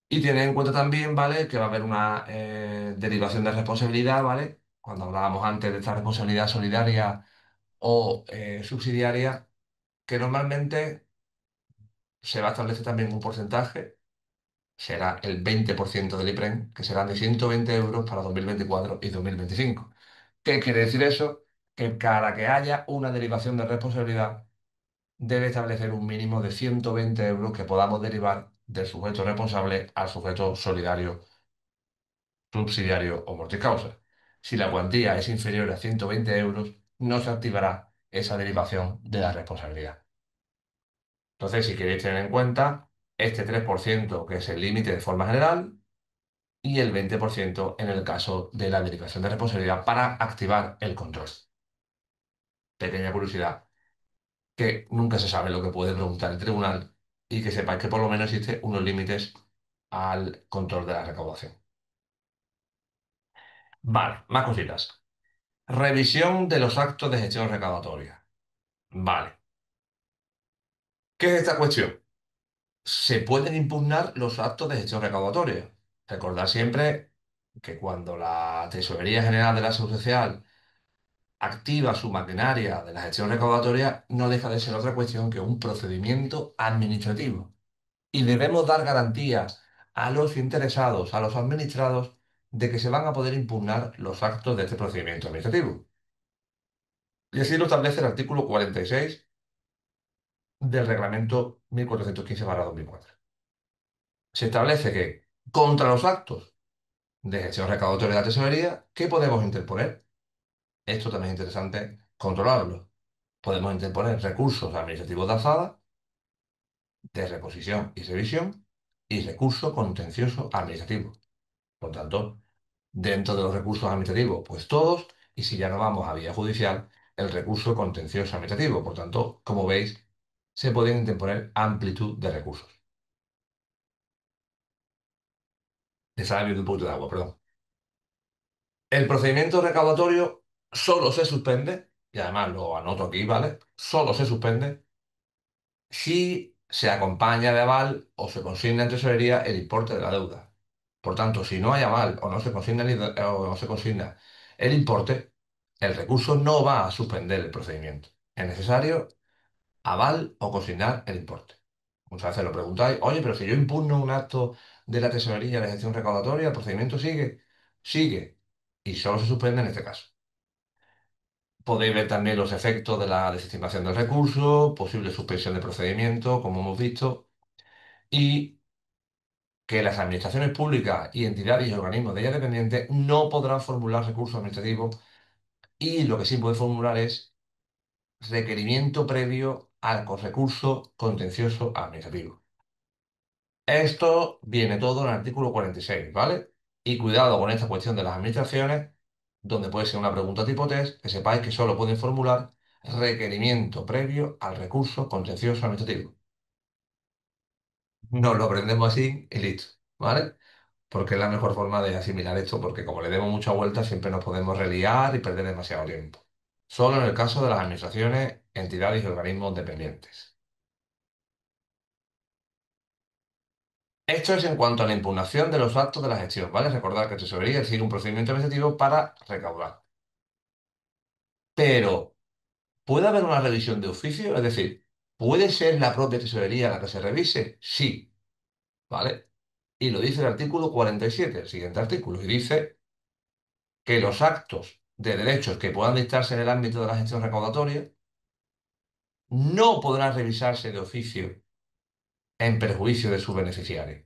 Y tener en cuenta también, ¿vale? Que va a haber una derivación de responsabilidad, ¿vale? Cuando hablábamos antes de esta responsabilidad solidaria o subsidiaria, que normalmente se va a establecer también un porcentaje, será el 20% del IPREN, que serán de 120 euros para 2024 y 2025. ¿Qué quiere decir eso? Que cada que haya una derivación de responsabilidad, debe establecer un mínimo de 120 euros que podamos derivar del sujeto responsable al sujeto solidario, subsidiario o multicausa. Si la cuantía es inferior a 120 euros, no se activará esa derivación de la responsabilidad. Entonces, si queréis tener en cuenta este 3% que es el límite de forma general y el 20% en el caso de la derivación de responsabilidad para activar el control. Pequeña curiosidad, que nunca se sabe lo que puede preguntar el tribunal y que sepáis que por lo menos existen unos límites al control de la recaudación. Vale, más cositas. Revisión de los actos de gestión recaudatoria. Vale. ¿Qué es esta cuestión? Se pueden impugnar los actos de gestión recaudatoria. Recordad siempre que cuando la Tesorería General de la Seguridad Social activa su maquinaria de la gestión recaudatoria, no deja de ser otra cuestión que un procedimiento administrativo. Y debemos dar garantías a los interesados, a los administrados, de que se van a poder impugnar los actos de este procedimiento administrativo. Y así lo establece el artículo 46 del reglamento 1415/2004. Se establece que contra los actos de gestión recaudatoria de la tesorería, ¿qué podemos interponer? Esto también es interesante controlarlo. Podemos interponer recursos administrativos de alzada, de reposición y revisión, y recurso contencioso administrativo. Por tanto, dentro de los recursos administrativos, pues todos, y si ya no vamos a vía judicial, el recurso contencioso administrativo. Por tanto, como veis, se pueden interponer amplitud de recursos. Me estaba bebiendo un poquito de agua, perdón. El procedimiento recaudatorio solo se suspende, y además lo anoto aquí, ¿vale? Solo se suspende si se acompaña de aval o se consigna en tesorería el importe de la deuda. Por tanto, si no hay aval o no se consigna, o no se consigna el importe, el recurso no va a suspender el procedimiento. Es necesario aval o consignar el importe. Muchas veces lo preguntáis, oye, pero si yo impugno un acto de la tesorería de gestión recaudatoria, ¿el procedimiento sigue? Sigue. Y solo se suspende en este caso. Podéis ver también los efectos de la desestimación del recurso, posible suspensión del procedimiento, como hemos visto, y que las administraciones públicas y entidades y organismos de ellas dependientes no podrán formular recursos administrativos y lo que sí puede formular es requerimiento previo al recurso contencioso administrativo. Esto viene todo en el artículo 46, ¿vale? Y cuidado con esta cuestión de las administraciones, donde puede ser una pregunta tipo test, que sepáis que solo pueden formular requerimiento previo al recurso contencioso administrativo. Nos lo aprendemos así y listo, ¿vale? Porque es la mejor forma de asimilar esto, porque como le demos mucha vuelta siempre nos podemos reliar y perder demasiado tiempo. Solo en el caso de las administraciones, entidades y organismos dependientes. Esto es en cuanto a la impugnación de los actos de la gestión, ¿vale? Recordad que Tesorería sigue un procedimiento administrativo para recaudar. Pero, ¿puede haber una revisión de oficio? Es decir, ¿puede ser la propia Tesorería la que se revise? Sí, ¿vale? Y lo dice el artículo 47, el siguiente artículo, y dice que los actos de derechos que puedan dictarse en el ámbito de la gestión recaudatoria no podrán revisarse de oficio en perjuicio de su beneficiario.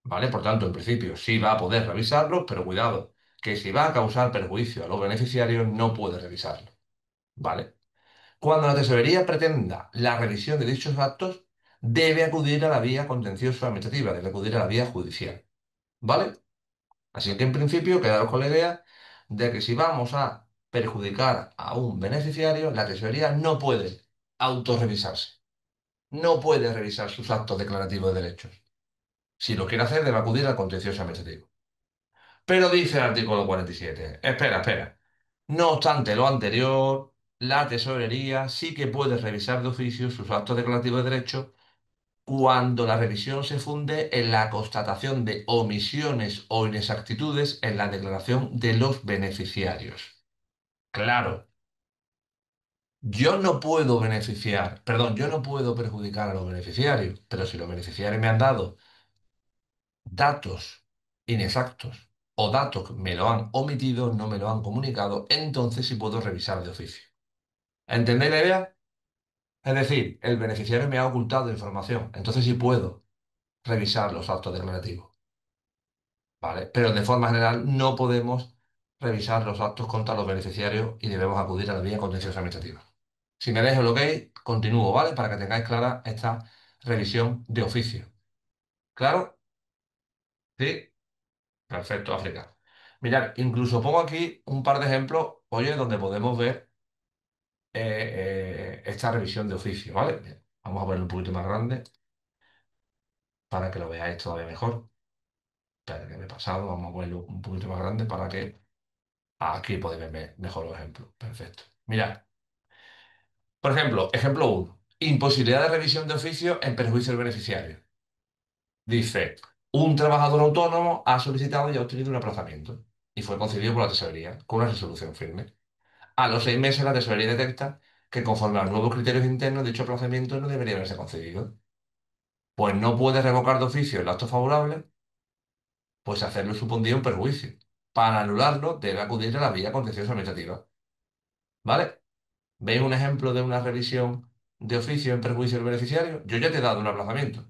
¿Vale? Por tanto, en principio sí va a poder revisarlo, pero cuidado, que si va a causar perjuicio a los beneficiarios no puede revisarlo. ¿Vale? Cuando la tesorería pretenda la revisión de dichos actos, debe acudir a la vía contencioso administrativa, debe acudir a la vía judicial. ¿Vale? Así que en principio quedaros con la idea de que si vamos a perjudicar a un beneficiario, la tesorería no puede autorrevisarse, no puede revisar sus actos declarativos de derechos. Si lo quiere hacer, debe acudir al contencioso administrativo. Pero dice el artículo 47, espera, espera. No obstante lo anterior, la tesorería sí que puede revisar de oficio sus actos declarativos de derecho cuando la revisión se funde en la constatación de omisiones o inexactitudes en la declaración de los beneficiarios. Claro, yo no puedo beneficiar, perdón, yo no puedo perjudicar a los beneficiarios, pero si los beneficiarios me han dado datos inexactos o datos que me lo han omitido, no me lo han comunicado, entonces sí puedo revisar de oficio. ¿Entendéis la idea? Es decir, el beneficiario me ha ocultado información, entonces sí puedo revisar los actos declarativos, ¿vale? Pero de forma general no podemos revisar los actos contra los beneficiarios y debemos acudir a la vía contenciosa administrativa. Si me dejo el ok, continúo, ¿vale? Para que tengáis clara esta revisión de oficio. ¿Claro? Sí. Perfecto, África. Mirad, incluso pongo aquí un par de ejemplos, oye, donde podemos ver esta revisión de oficio, ¿vale? Bien, vamos a verlo un poquito más grande para que lo veáis todavía mejor. Espera, que me he pasado, vamos a verlo un poquito más grande para que aquí podéis ver mejor los ejemplos. Perfecto. Mirad, por ejemplo, ejemplo uno. Imposibilidad de revisión de oficio en perjuicio del beneficiario. Dice, un trabajador autónomo ha solicitado y ha obtenido un aplazamiento y fue concedido por la tesorería con una resolución firme. A los 6 meses la tesorería detecta que conforme a los nuevos criterios internos dicho aplazamiento no debería haberse concedido. Pues no puede revocar de oficio el acto favorable, pues hacerlo supondría un perjuicio. Para anularlo debe acudir a la vía contenciosa administrativa. ¿Vale? ¿Veis un ejemplo de una revisión de oficio en perjuicio del beneficiario? Yo ya te he dado un aplazamiento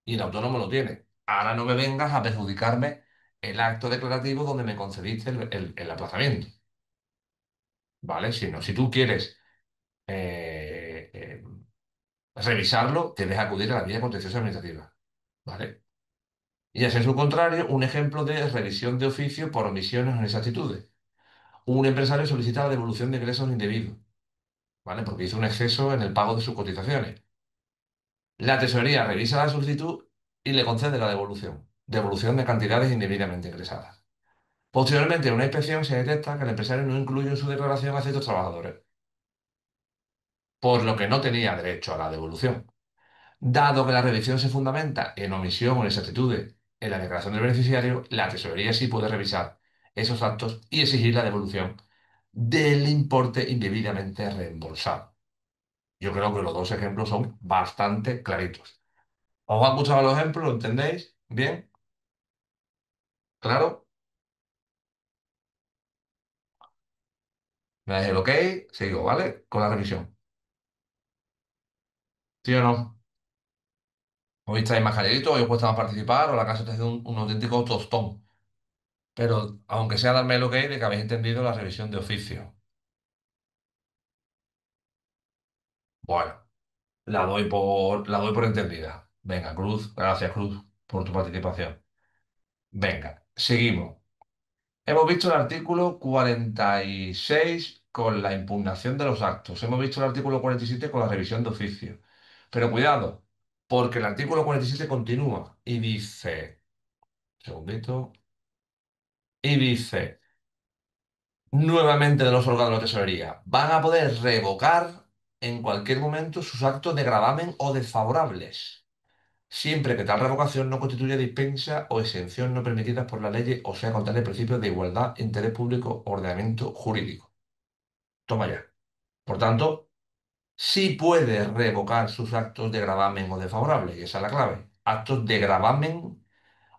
y el autónomo lo tiene. Ahora no me vengas a perjudicarme el acto declarativo donde me concediste el aplazamiento. ¿Vale? Si tú quieres eh, eh, revisarlo, debes acudir a la vía contenciosa administrativa. ¿Vale? Y así en su contrario, un ejemplo de revisión de oficio por omisiones o inexactitudes. Un empresario solicita la devolución de ingresos indebidos, ¿vale? Porque hizo un exceso en el pago de sus cotizaciones. La tesorería revisa la solicitud y le concede la devolución. Devolución de cantidades indebidamente ingresadas. Posteriormente, en una inspección se detecta que el empresario no incluye en su declaración a ciertos trabajadores, por lo que no tenía derecho a la devolución. Dado que la revisión se fundamenta en omisión o inexactitudes en la declaración del beneficiario, la tesorería sí puede revisar esos actos y exigir la devolución del importe indebidamente reembolsado. Yo creo que los dos ejemplos son bastante claritos. ¿Os han gustado los ejemplos? ¿Lo entendéis? ¿Bien? ¿Claro? Me dais el ok, sigo, ¿vale? Con la revisión. ¿Sí o no? Hoy estáis más calladitos, hoy os cuesta más participar, o la casa está haciendo un auténtico tostón. Pero aunque sea darme el ok de que habéis entendido la revisión de oficio. Bueno, la doy por entendida. Venga, Cruz, gracias, Cruz, por tu participación. Venga, seguimos. Hemos visto el artículo 46 con la impugnación de los actos. Hemos visto el artículo 47 con la revisión de oficio. Pero cuidado, porque el artículo 47 continúa y dice, segundito, y dice, nuevamente de los órganos de tesorería, van a poder revocar en cualquier momento sus actos de gravamen o desfavorables, siempre que tal revocación no constituya dispensa o exención no permitidas por la ley o sea contraria al principio de igualdad, interés público, ordenamiento jurídico. Toma ya. Por tanto, sí puede revocar sus actos de gravamen o desfavorable, y esa es la clave. Actos de gravamen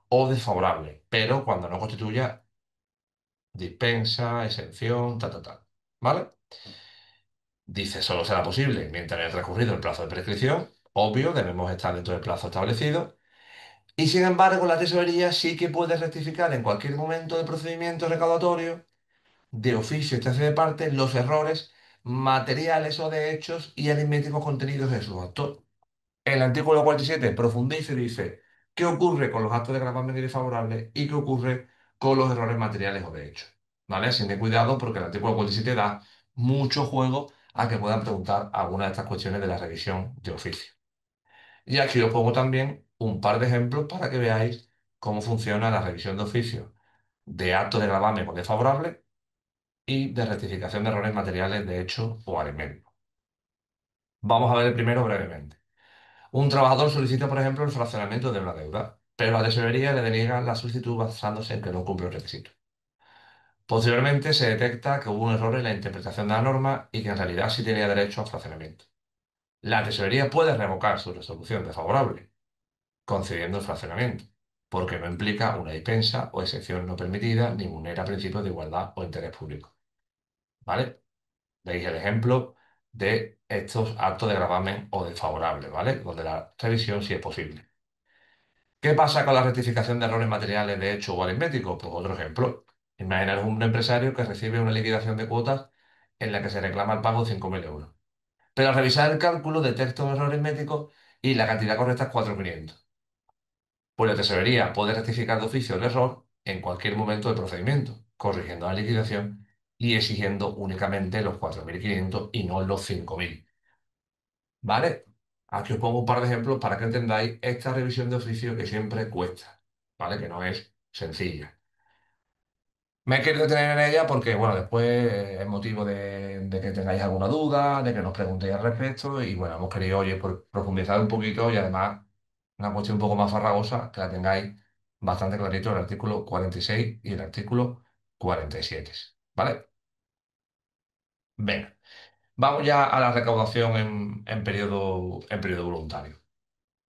o desfavorable, pero cuando no constituya dispensa, exención, ta, ta, ta. ¿Vale? Dice, solo será posible mientras haya transcurrido el plazo de prescripción. Obvio, debemos estar dentro del plazo establecido. Y sin embargo, la tesorería sí que puede rectificar en cualquier momento del procedimiento recaudatorio, de oficio, estancia de parte, los errores materiales o de hechos y aritméticos contenidos en sus actos. El artículo 47 profundiza y dice qué ocurre con los actos de gravamen y desfavorables y qué ocurre con los errores materiales o de hecho. ¿Vale? Así de cuidado porque el artículo 47 da mucho juego a que puedan preguntar algunas de estas cuestiones de la revisión de oficio. Y aquí os pongo también un par de ejemplos para que veáis cómo funciona la revisión de oficio de actos de gravamen o desfavorables y de rectificación de errores materiales de hecho o aritméticos. Vamos a ver el primero brevemente. Un trabajador solicita, por ejemplo, el fraccionamiento de una deuda, pero la tesorería le deniega la solicitud basándose en que no cumple los requisitos. Posteriormente se detecta que hubo un error en la interpretación de la norma y que en realidad sí tenía derecho al fraccionamiento. La tesorería puede revocar su resolución desfavorable, concediendo el fraccionamiento, porque no implica una dispensa o excepción no permitida ni vulnera principios de igualdad o interés público. ¿Vale? Veis el ejemplo de estos actos de gravamen o desfavorables, ¿vale? Donde la revisión sí es posible. ¿Qué pasa con la rectificación de errores materiales de hecho o aritméticos? Pues otro ejemplo. Imaginar un empresario que recibe una liquidación de cuotas en la que se reclama el pago de 5.000 euros. Pero al revisar el cálculo detecta un error aritmético y la cantidad correcta es 4.500. Pues la tesorería puede rectificar de oficio el error en cualquier momento del procedimiento, corrigiendo la liquidación y exigiendo únicamente los 4.500 y no los 5.000. ¿Vale? Aquí os pongo un par de ejemplos para que entendáis esta revisión de oficio que siempre cuesta, ¿vale? Que no es sencilla. Me he querido detener en ella porque, bueno, después es motivo de que tengáis alguna duda, de que nos preguntéis al respecto y, bueno, hemos querido, oye, profundizar un poquito y además una cuestión un poco más farragosa, que la tengáis bastante clarito el artículo 46 y el artículo 47, ¿vale? Venga, vamos ya a la recaudación en periodo voluntario.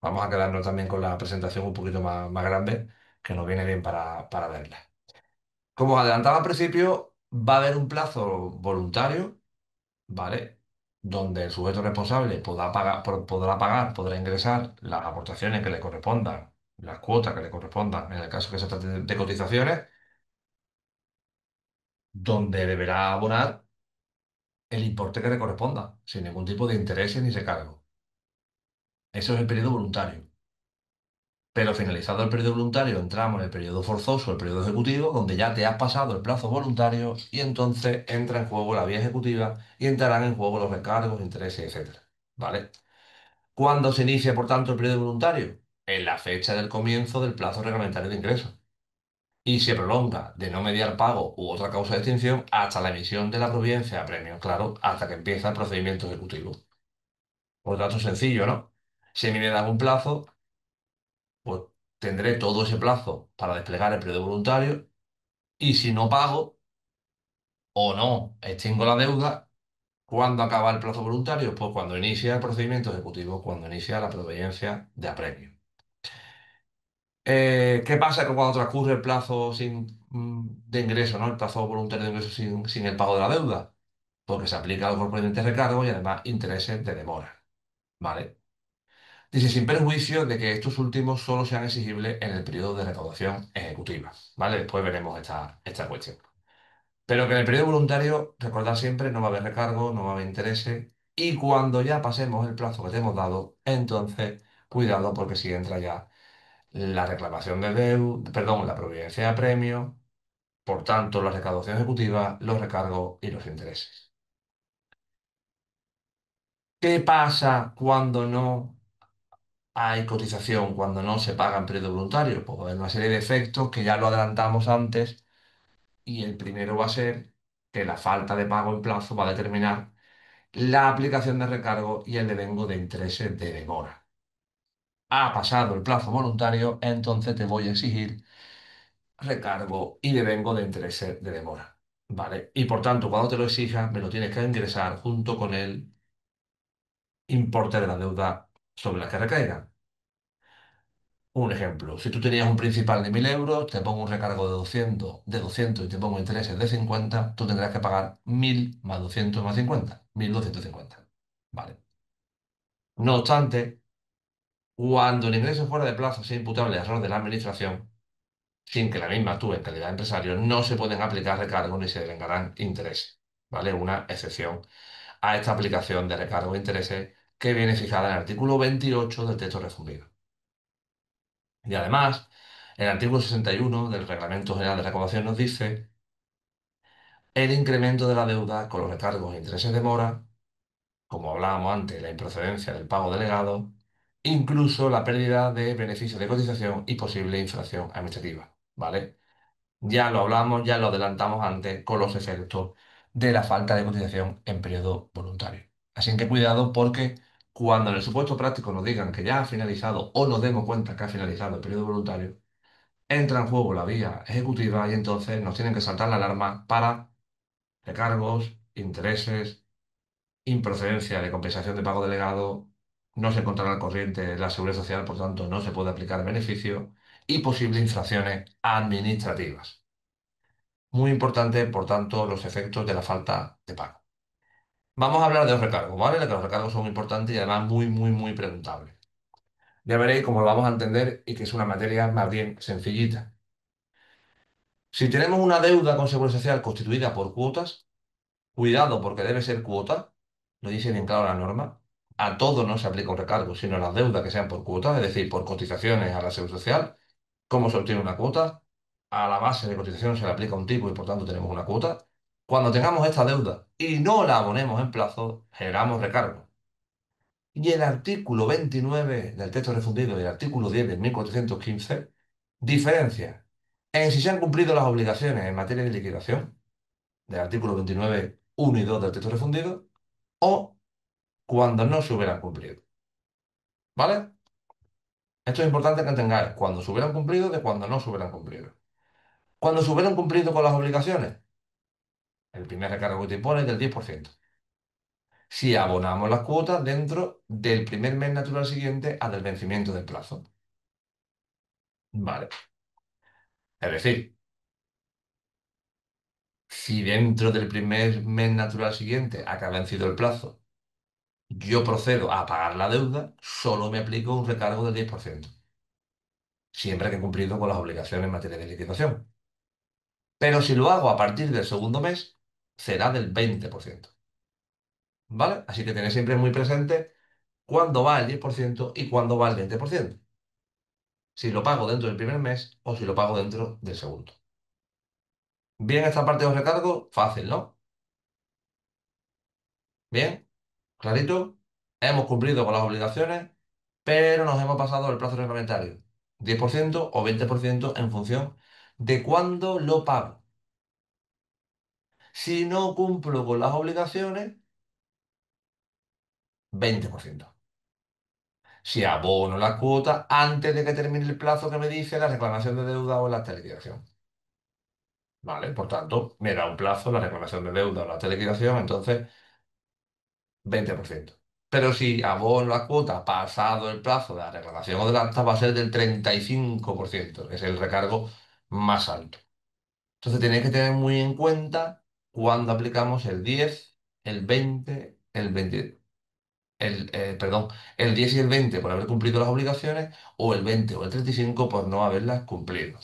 Vamos a quedarnos también con la presentación un poquito más grande, que nos viene bien para verla. Como os adelantaba al principio, va a haber un plazo voluntario, ¿vale? Donde el sujeto responsable podrá ingresar las aportaciones que le correspondan, las cuotas que le correspondan, en el caso que se trate de cotizaciones, donde deberá abonar el importe que le corresponda, sin ningún tipo de intereses ni recargo. Eso es el periodo voluntario. Pero finalizado el periodo voluntario, entramos en el periodo forzoso, el periodo ejecutivo, donde ya te has pasado el plazo voluntario y entonces entra en juego la vía ejecutiva y entrarán en juego los recargos, intereses, etcétera. ¿Vale? ¿Cuándo se inicia, por tanto, el periodo voluntario? En la fecha del comienzo del plazo reglamentario de ingreso. Y se prolonga de no mediar pago u otra causa de extinción hasta la emisión de la providencia a premio, claro, hasta que empieza el procedimiento ejecutivo. Por tanto, sencillo, ¿no? Si a mí me dan un plazo, pues tendré todo ese plazo para desplegar el periodo voluntario y si no pago o no extingo la deuda, ¿cuándo acaba el plazo voluntario? Pues cuando inicia el procedimiento ejecutivo, cuando inicia la proveniencia de apremio. ¿Qué pasa que cuando transcurre el plazo de ingreso, ¿no? El plazo voluntario de ingreso sin el pago de la deuda? Porque se aplica los correspondientes recargos y además intereses de demora. ¿Vale? Dice, sin perjuicio de que estos últimos solo sean exigibles en el periodo de recaudación ejecutiva. ¿Vale? Después veremos esta cuestión. Pero que en el periodo voluntario, recordad siempre, no va a haber recargo, no va a haber intereses. Y cuando ya pasemos el plazo que te hemos dado, entonces, cuidado porque si entra ya la reclamación de deuda, perdón, la providencia de premio, por tanto, la recaudación ejecutiva, los recargos y los intereses. ¿Qué pasa cuando no hay cotización, cuando no se paga en periodo voluntario? Pues va a haber una serie de efectos que ya lo adelantamos antes y el primero va a ser que la falta de pago en plazo va a determinar la aplicación de recargo y el devengo de intereses de demora. Ha pasado el plazo voluntario, entonces te voy a exigir recargo y devengo de intereses de demora. ¿Vale? Y por tanto, cuando te lo exijas, me lo tienes que ingresar junto con el importe de la deuda sobre la que recaiga. Un ejemplo, si tú tenías un principal de 1.000 euros, te pongo un recargo de 200 y te pongo intereses de 50, tú tendrás que pagar 1.000 más 200 más 50, 1.250. ¿Vale? No obstante, cuando el ingreso fuera de plazo sea imputable a error de la administración, sin que la misma actúe en calidad de empresario, no se pueden aplicar recargos ni se devengarán intereses. ¿Vale? Una excepción a esta aplicación de recargos e intereses que viene fijada en el artículo 28 del texto refundido. Y además, el artículo 61 del Reglamento General de Recaudación nos dice el incremento de la deuda con los recargos e intereses de mora, como hablábamos antes, la improcedencia del pago delegado, incluso la pérdida de beneficios de cotización y posible infracción administrativa. ¿Vale? Ya lo hablamos, ya lo adelantamos antes con los efectos de la falta de cotización en periodo voluntario. Así que cuidado porque cuando en el supuesto práctico nos digan que ya ha finalizado o nos demos cuenta que ha finalizado el periodo voluntario, entra en juego la vía ejecutiva y entonces nos tienen que saltar la alarma para recargos, intereses, improcedencia de compensación de pago delegado, no se encontrará al corriente la seguridad social, por tanto no se puede aplicar beneficio y posibles infracciones administrativas. Muy importante, por tanto, los efectos de la falta de pago. Vamos a hablar de los recargos, ¿vale? Que los recargos son importantes y además muy, muy, muy preguntables. Ya veréis cómo lo vamos a entender y que es una materia más bien sencillita. Si tenemos una deuda con Seguridad Social constituida por cuotas, cuidado porque debe ser cuota, lo dice bien claro la norma. A todo no se aplica un recargo, sino a las deudas que sean por cuotas, es decir, por cotizaciones a la Seguridad Social. ¿Cómo se obtiene una cuota? A la base de cotización se le aplica un tipo y por tanto tenemos una cuota. Cuando tengamos esta deuda y no la abonemos en plazo, generamos recargo. Y el artículo 29 del texto refundido y el artículo 10 del 1415 diferencia en si se han cumplido las obligaciones en materia de liquidación del artículo 29, 1 y 2 del texto refundido o cuando no se hubieran cumplido. ¿Vale? Esto es importante que entendáis cuando se hubieran cumplido de cuando no se hubieran cumplido. Cuando se hubieran cumplido con las obligaciones, el primer recargo que te impone es del 10%. Si abonamos las cuotas dentro del primer mes natural siguiente al del vencimiento del plazo. Vale. Es decir, si dentro del primer mes natural siguiente a que ha vencido el plazo, yo procedo a pagar la deuda, solo me aplico un recargo del 10%, siempre que he cumplido con las obligaciones en materia de liquidación. Pero si lo hago a partir del segundo mes, será del 20%. ¿Vale? Así que tenéis siempre muy presente cuándo va el 10% y cuándo va el 20%. Si lo pago dentro del primer mes o si lo pago dentro del segundo. Bien, esta parte de los recargos, fácil, ¿no? Bien, clarito. Hemos cumplido con las obligaciones, pero nos hemos pasado el plazo reglamentario. 10% o 20% en función de cuándo lo pago. Si no cumplo con las obligaciones, 20%. si abono la cuota antes de que termine el plazo que me dice la reclamación de deuda o la liquidación. ¿Vale? Por tanto, me da un plazo la reclamación de deuda o la liquidación, entonces 20%. Pero si abono la cuota pasado el plazo de la reclamación o del acta, va a ser del 35%, que es el recargo más alto. Entonces tenéis que tener muy en cuenta cuando aplicamos el 10, el 20, el 20, perdón, el 10 y el 20 por haber cumplido las obligaciones o el 20 o el 35 por no haberlas cumplido.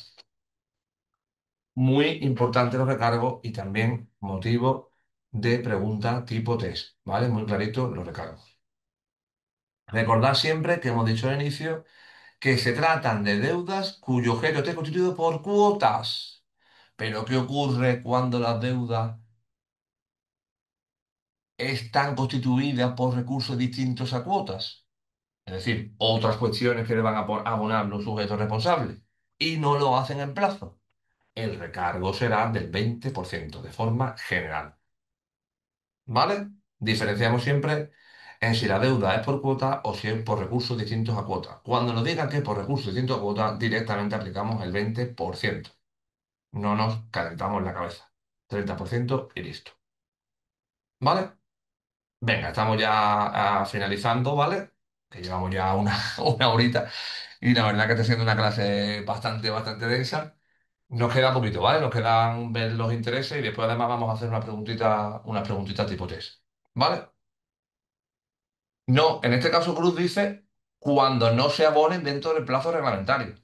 Muy importante los recargos y también motivo de pregunta tipo test, ¿vale? Muy clarito los recargos. Recordad siempre que hemos dicho al inicio que se tratan de deudas cuyo objeto esté constituido por cuotas. Pero ¿qué ocurre cuando las deudas están constituidas por recursos distintos a cuotas? Es decir, otras cuestiones que deban abonar los sujetos responsables y no lo hacen en plazo. El recargo será del 20% de forma general. ¿Vale? Diferenciamos siempre en si la deuda es por cuota o si es por recursos distintos a cuota. Cuando nos digan que es por recursos distintos a cuota, directamente aplicamos el 20%. No nos calentamos la cabeza. 30% y listo. ¿Vale? Venga, estamos ya finalizando, ¿vale? Que llevamos ya una horita y la verdad que está siendo una clase bastante densa. Nos queda poquito, ¿vale? Nos quedan ver los intereses y después además vamos a hacer una preguntita tipo test. ¿Vale? No, en este caso Cruz dice cuando no se abonen dentro del plazo reglamentario,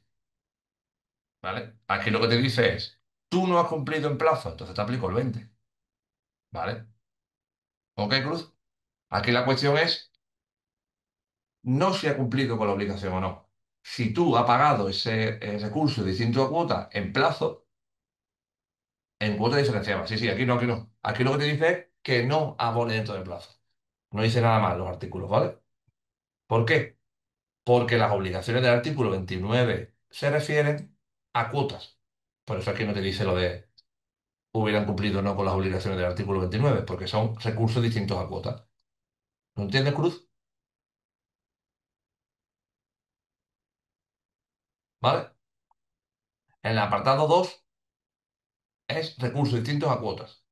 ¿vale? Aquí lo que te dice es, tú no has cumplido en plazo, entonces te aplico el 20, ¿vale? ¿Ok, Cruz? Aquí la cuestión es no si ha cumplido con la obligación o no. Si tú has pagado ese recurso distinto a cuota en plazo, en cuota diferenciada. Sí, sí, aquí no, aquí no. Aquí lo que te dice es que no abone dentro del plazo. No dice nada más los artículos, ¿vale? ¿Por qué? Porque las obligaciones del artículo 29 se refieren a cuotas. Por eso aquí no te dice lo de hubieran cumplido o no con las obligaciones del artículo 29, porque son recursos distintos a cuotas. ¿No entiendes, Cruz? ¿Vale? En el apartado 2 es recursos distintos a cuotas.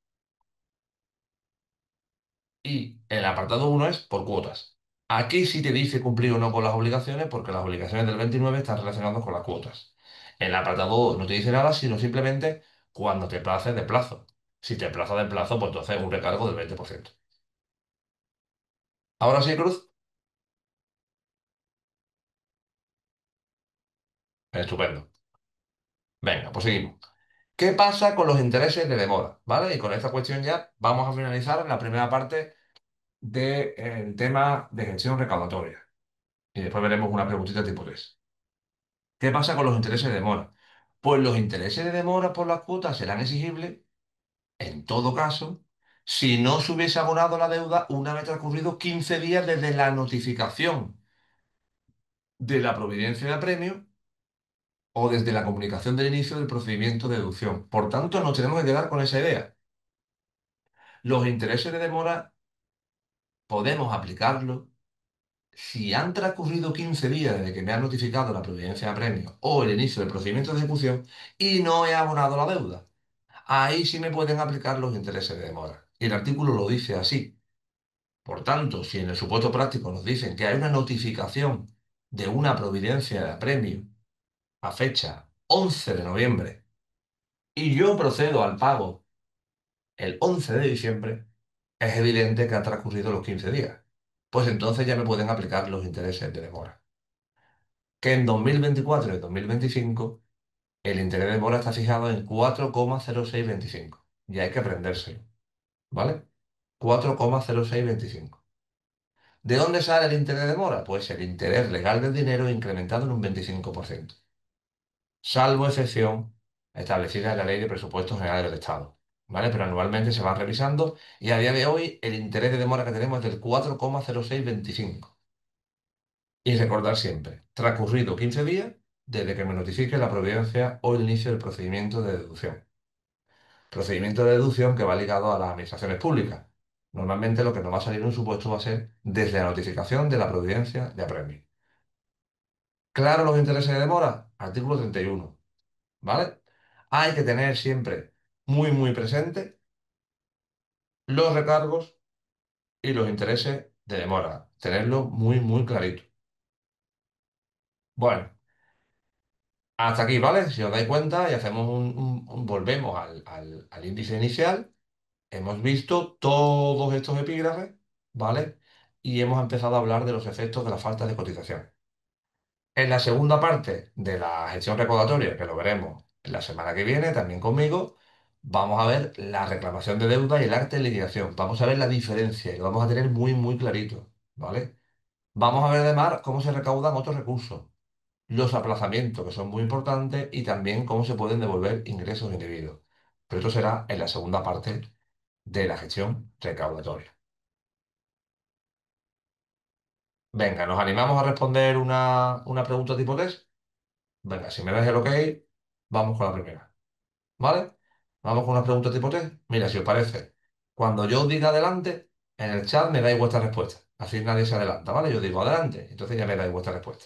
Y en el apartado 1 es por cuotas. Aquí sí te dice cumplir o no con las obligaciones, porque las obligaciones del 29 están relacionadas con las cuotas. En el apartado 2 no te dice nada, sino simplemente cuando te places de plazo. Si te plazas de plazo, pues entonces un recargo del 20%. Ahora sí, Cruz. Estupendo. Venga, pues seguimos. ¿Qué pasa con los intereses de demora? ¿Vale? Y con esta cuestión ya vamos a finalizar la primera parte del tema de gestión recaudatoria. Y después veremos una preguntita tipo 3. ¿Qué pasa con los intereses de demora? Pues los intereses de demora por las cuotas serán exigibles, en todo caso, si no se hubiese abonado la deuda una vez transcurridos 15 días desde la notificación de la providencia de apremio o desde la comunicación del inicio del procedimiento de deducción. Por tanto, nos tenemos que quedar con esa idea. Los intereses de demora podemos aplicarlos si han transcurrido 15 días desde que me han notificado la providencia de apremio o el inicio del procedimiento de ejecución y no he abonado la deuda. Ahí sí me pueden aplicar los intereses de demora. Y el artículo lo dice así. Por tanto, si en el supuesto práctico nos dicen que hay una notificación de una providencia de apremio a fecha 11 de noviembre y yo procedo al pago el 11 de diciembre, es evidente que han transcurrido los 15 días. Pues entonces ya me pueden aplicar los intereses de demora. Que en 2024 y 2025 el interés de demora está fijado en 4,0625. Y hay que aprendérselo, ¿vale? 4,0625. ¿De dónde sale el interés de mora? Pues el interés legal del dinero incrementado en un 25%, salvo excepción establecida en la Ley de Presupuestos Generales del Estado. ¿Vale? Pero anualmente se va revisando y a día de hoy el interés de demora que tenemos es del 4,0625. Y recordar siempre, transcurrido 15 días desde que me notifique la providencia o el inicio del procedimiento de deducción. Procedimiento de deducción que va ligado a las administraciones públicas. Normalmente lo que nos va a salir en un supuesto va a ser desde la notificación de la providencia de apremio. Claro, los intereses de demora, artículo 31, ¿vale? Hay que tener siempre muy, muy presente los recargos y los intereses de demora. Tenerlo muy, muy clarito. Bueno, hasta aquí, ¿vale? Si os dais cuenta y hacemos volvemos al índice inicial, hemos visto todos estos epígrafes, ¿vale? Y hemos empezado a hablar de los efectos de la falta de cotización. En la segunda parte de la gestión recaudatoria, que lo veremos la semana que viene, también conmigo, vamos a ver la reclamación de deuda y el arte de liquidación. Vamos a ver la diferencia y lo vamos a tener muy, muy clarito, ¿vale? Vamos a ver además cómo se recaudan otros recursos, los aplazamientos, que son muy importantes, y también cómo se pueden devolver ingresos indebidos. Pero esto será en la segunda parte de la gestión recaudatoria. Venga, ¿nos animamos a responder una pregunta tipo test? Venga, si me das el ok, vamos con la primera. ¿Vale? Vamos con una pregunta tipo test. Mira, si os parece, cuando yo diga adelante, en el chat me dais vuestra respuesta. Así nadie se adelanta, ¿vale? Yo digo adelante, entonces ya me dais vuestra respuesta.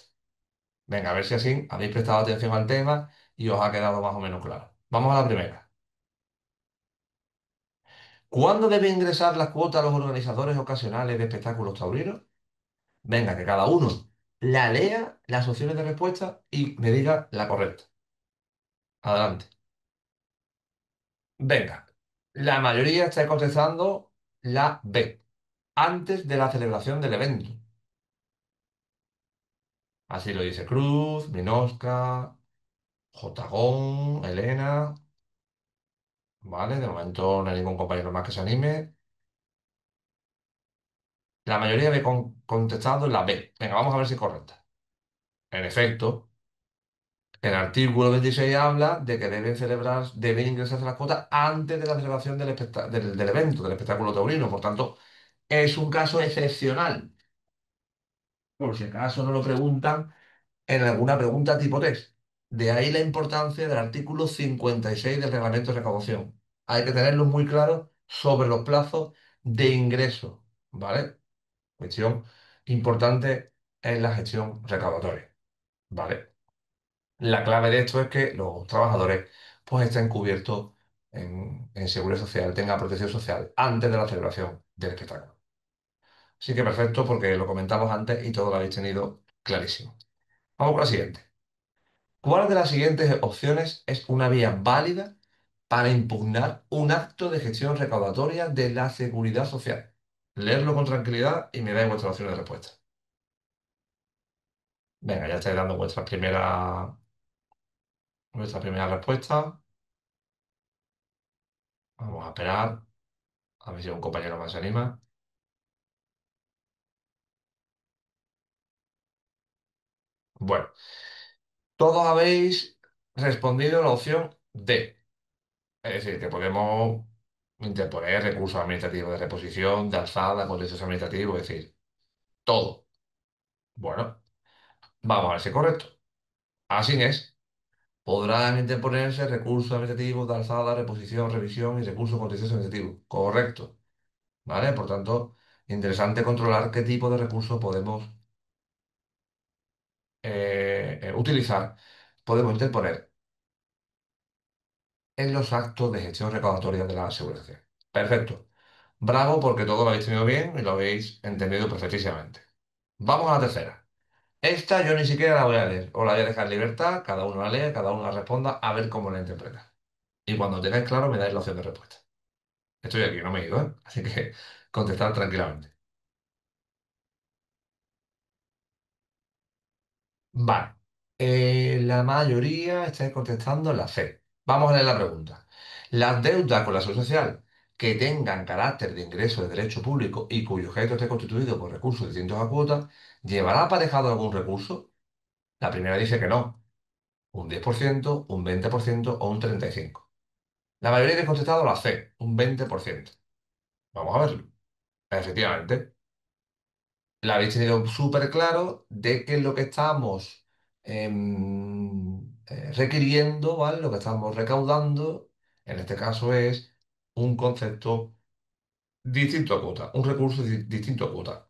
Venga, a ver si así habéis prestado atención al tema y os ha quedado más o menos claro. Vamos a la primera. ¿Cuándo deben ingresar las cuotas a los organizadores ocasionales de espectáculos taurinos? Venga, que cada uno la lea, las opciones de respuesta y me diga la correcta. Adelante. Venga, la mayoría está contestando la B, antes de la celebración del evento. Así lo dice Cruz, Minosca, Jotagón, Elena. Vale, de momento no hay ningún compañero más que se anime. La mayoría de contestado la B. Venga, vamos a ver si es correcta. En efecto, el artículo 26 habla de que deben ingresarse las cuotas antes de la celebración del evento, del espectáculo taurino. Por tanto, es un caso excepcional. Por si acaso no lo preguntan en alguna pregunta tipo test. De ahí la importancia del artículo 56 del reglamento de recaudación. Hay que tenerlo muy claro sobre los plazos de ingreso, ¿vale? Cuestión importante en la gestión recaudatoria, ¿vale? La clave de esto es que los trabajadores pues estén cubiertos en seguridad social, tengan protección social antes de la celebración del espectáculo. Así que perfecto porque lo comentamos antes y todo lo habéis tenido clarísimo. Vamos con la siguiente. ¿Cuál de las siguientes opciones es una vía válida para impugnar un acto de gestión recaudatoria de la seguridad social? Leerlo con tranquilidad y me dais vuestras opciones de respuesta. Venga, ya estáis dando vuestra primera respuesta. Vamos a esperar a ver si un compañero más se anima. Bueno, todos habéis respondido la opción D. Es decir, que podemos interponer recursos administrativos de reposición, de alzada, contencioso administrativo, es decir, todo. Bueno, vamos a ver si es correcto. Así es. Podrán interponerse recursos administrativos de alzada, reposición, revisión y recursos contencioso administrativo. Correcto. ¿Vale? Por tanto, interesante controlar qué tipo de recursos podemos utilizar, podemos interponer en los actos de gestión recaudatoria de la seguridad social. Perfecto. Bravo porque todo lo habéis tenido bien y lo habéis entendido perfectísimamente. Vamos a la tercera. Esta yo ni siquiera la voy a leer, o la voy a dejar en libertad, cada uno la lea, cada uno la responda, a ver cómo la interpreta. Y cuando tengáis claro, me dais la opción de respuesta. Estoy aquí, no me he ido, ¿eh? Así que contestad tranquilamente. Vale. La mayoría estáis contestando la C. Vamos a leer la pregunta. Las deudas con la seguridad social que tengan carácter de ingreso de derecho público y cuyo objeto esté constituido por recursos distintos a cuotas, ¿llevará aparejado algún recurso? La primera dice que no. Un 10%, un 20% o un 35%. La mayoría habéis contestado la C, un 20%. Vamos a verlo. Efectivamente. La habéis tenido súper claro de qué es lo que estamos requiriendo, ¿vale? Lo que estamos recaudando, en este caso es un concepto distinto a cuota, un recurso distinto a cuota.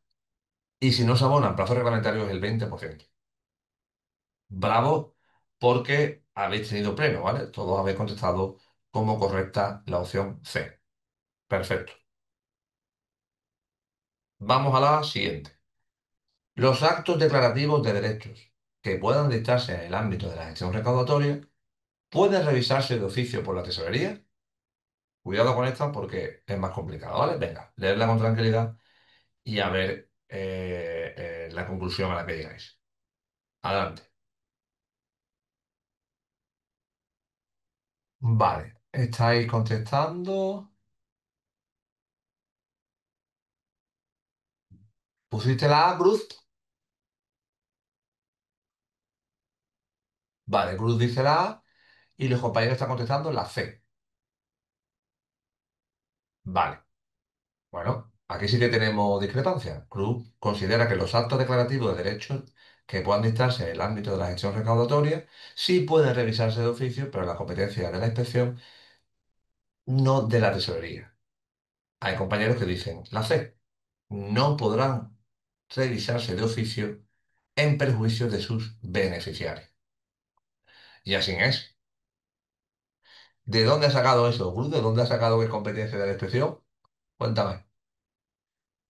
Y si no se abona en plazo reglamentario es el 20%. Bravo, porque habéis tenido pleno, ¿vale? Todos habéis contestado como correcta la opción C. Perfecto. Vamos a la siguiente. Los actos declarativos de derechos que puedan dictarse en el ámbito de la gestión recaudatoria pueden revisarse de oficio por la tesorería. Cuidado con esta porque es más complicado, ¿vale? Venga, leerla con tranquilidad y a ver la conclusión a la que llegáis. Adelante. Vale, estáis contestando. ¿Pusiste la A, Cruz? Vale, Cruz dice la A y los compañeros están contestando la C. Vale, bueno, aquí sí que tenemos discrepancia. Cruz considera que los actos declarativos de derechos que puedan dictarse en el ámbito de la gestión recaudatoria sí pueden revisarse de oficio, pero la competencia de la inspección no de la tesorería. Hay compañeros que dicen la C. No podrán revisarse de oficio en perjuicio de sus beneficiarios. Y así es. ¿De dónde ha sacado eso, Cruz? ¿De dónde ha sacado que es competencia de la inspección? Cuéntame.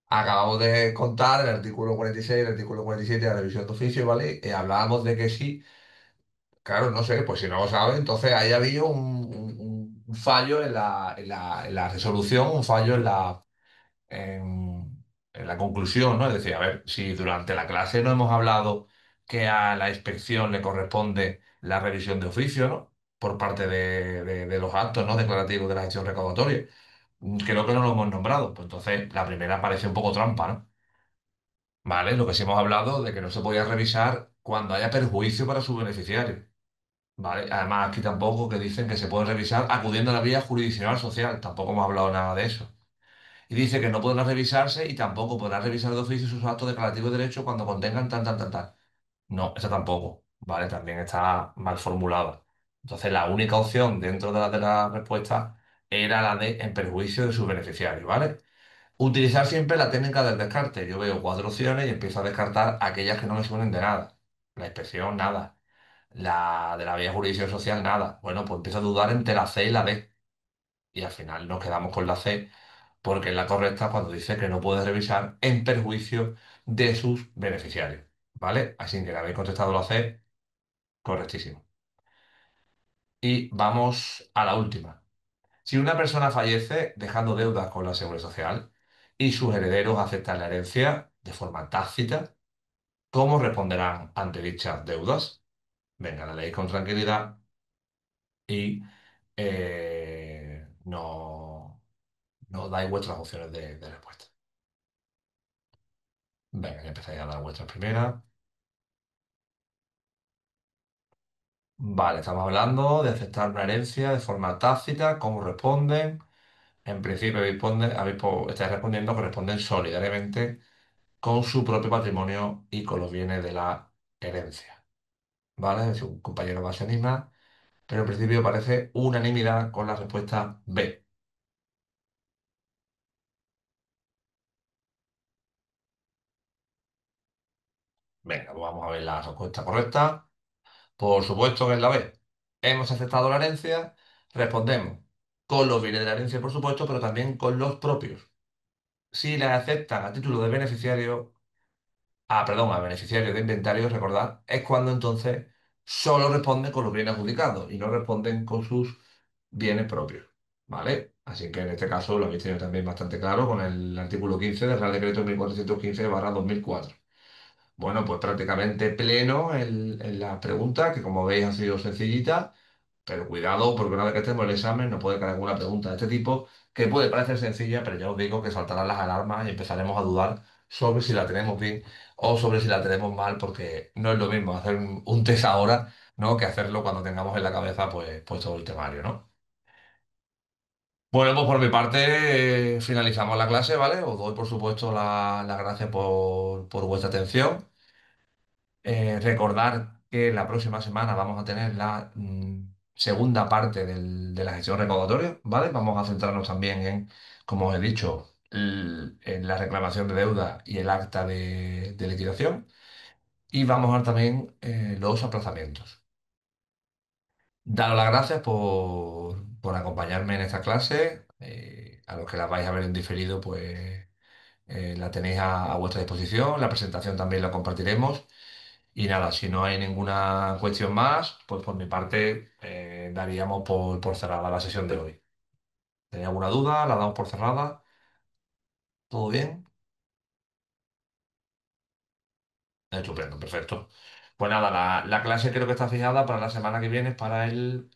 Acabamos de contar el artículo 46 y el artículo 47 de la revisión de oficio, ¿vale? Hablábamos de que sí, claro, no sé, pues si no lo sabe, entonces ahí había un fallo en la resolución, un fallo en la conclusión, ¿no? Es decir, a ver, si durante la clase no hemos hablado que a la inspección le corresponde la revisión de oficio, ¿no? Por parte de los actos, ¿no? Declarativos de la gestión recaudatoria. Creo que no lo hemos nombrado, pues entonces la primera parece un poco trampa, ¿no? Vale, lo que sí hemos hablado de que no se podía revisar cuando haya perjuicio para su beneficiario. Vale, además aquí tampoco que dicen que se puede revisar acudiendo a la vía jurisdiccional social. Tampoco hemos hablado nada de eso. Y dice que no podrá revisarse y tampoco podrá revisar de oficio sus actos declarativos de derecho cuando contengan tal, tal, tal, tal. No, esa tampoco. Vale, también está mal formulada. Entonces la única opción dentro de la respuesta era la de en perjuicio de sus beneficiarios, ¿vale? Utilizar siempre la técnica del descarte. Yo veo cuatro opciones y empiezo a descartar aquellas que no me suenen de nada. La inspección, nada. La de la vía jurisdicción social, nada. Bueno, pues empiezo a dudar entre la C y la D. Y al final nos quedamos con la C porque es la correcta cuando dice que no puede revisar en perjuicio de sus beneficiarios. ¿Vale? Así que le habéis contestado la C, correctísimo. Y vamos a la última. Si una persona fallece dejando deudas con la Seguridad Social y sus herederos aceptan la herencia de forma tácita, ¿cómo responderán ante dichas deudas? Venga, la leéis con tranquilidad y no dais vuestras opciones de respuesta. Venga, ya empezáis a dar vuestras primeras. Vale, estamos hablando de aceptar una herencia de forma tácita, ¿cómo responden? En principio estáis respondiendo que responden solidariamente con su propio patrimonio y con los bienes de la herencia. ¿Vale? Es un compañero más se anima, pero en principio parece unanimidad con la respuesta B. Venga, pues vamos a ver la respuesta correcta. Por supuesto que es la B. Hemos aceptado la herencia, respondemos con los bienes de la herencia, por supuesto, pero también con los propios. Si la aceptan a título de beneficiario, perdón, a beneficiario de inventario, recordad, es cuando entonces solo responden con los bienes adjudicados y no responden con sus bienes propios. ¿Vale? Así que en este caso lo habéis tenido también bastante claro con el artículo 15 del Real Decreto 1415/2004. Bueno, pues prácticamente pleno en la pregunta, que como veis ha sido sencillita, pero cuidado porque una vez que estemos en el examen nos puede caer alguna pregunta de este tipo que puede parecer sencilla, pero ya os digo que saltarán las alarmas y empezaremos a dudar sobre si la tenemos bien o sobre si la tenemos mal, porque no es lo mismo hacer un test ahora, ¿no? Que hacerlo cuando tengamos en la cabeza pues todo el temario, ¿no? Bueno, pues por mi parte finalizamos la clase, ¿vale? Os doy por supuesto las gracias por vuestra atención. Recordar que la próxima semana vamos a tener la segunda parte de la gestión recaudatoria, ¿vale? Vamos a centrarnos también en, como os he dicho, en la reclamación de deuda y el acta de liquidación. y vamos a ver también los aplazamientos. Daros las gracias por acompañarme en esta clase. A los que la vais a ver en diferido, pues la tenéis a vuestra disposición. La presentación también la compartiremos. Y nada, si no hay ninguna cuestión más, pues por mi parte daríamos por cerrada la sesión de hoy. ¿Tenéis alguna duda? ¿La damos por cerrada? ¿Todo bien? Estupendo, perfecto. Pues nada, la clase creo que está fijada para la semana que viene, para el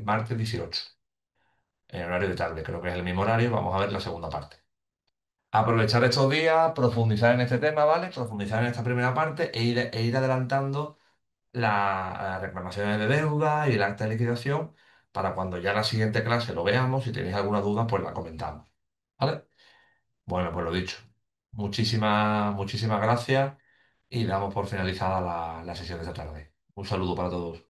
martes 18, en horario de tarde. Creo que es el mismo horario. Vamos a ver la segunda parte. Aprovechar estos días, profundizar en este tema, ¿vale? Profundizar en esta primera parte e ir adelantando las reclamaciones de deuda y el acta de liquidación para cuando ya la siguiente clase lo veamos. Si tenéis alguna duda, pues la comentamos. ¿Vale? Bueno, pues lo dicho. Muchísimas gracias y damos por finalizada la sesión de esta tarde. Un saludo para todos.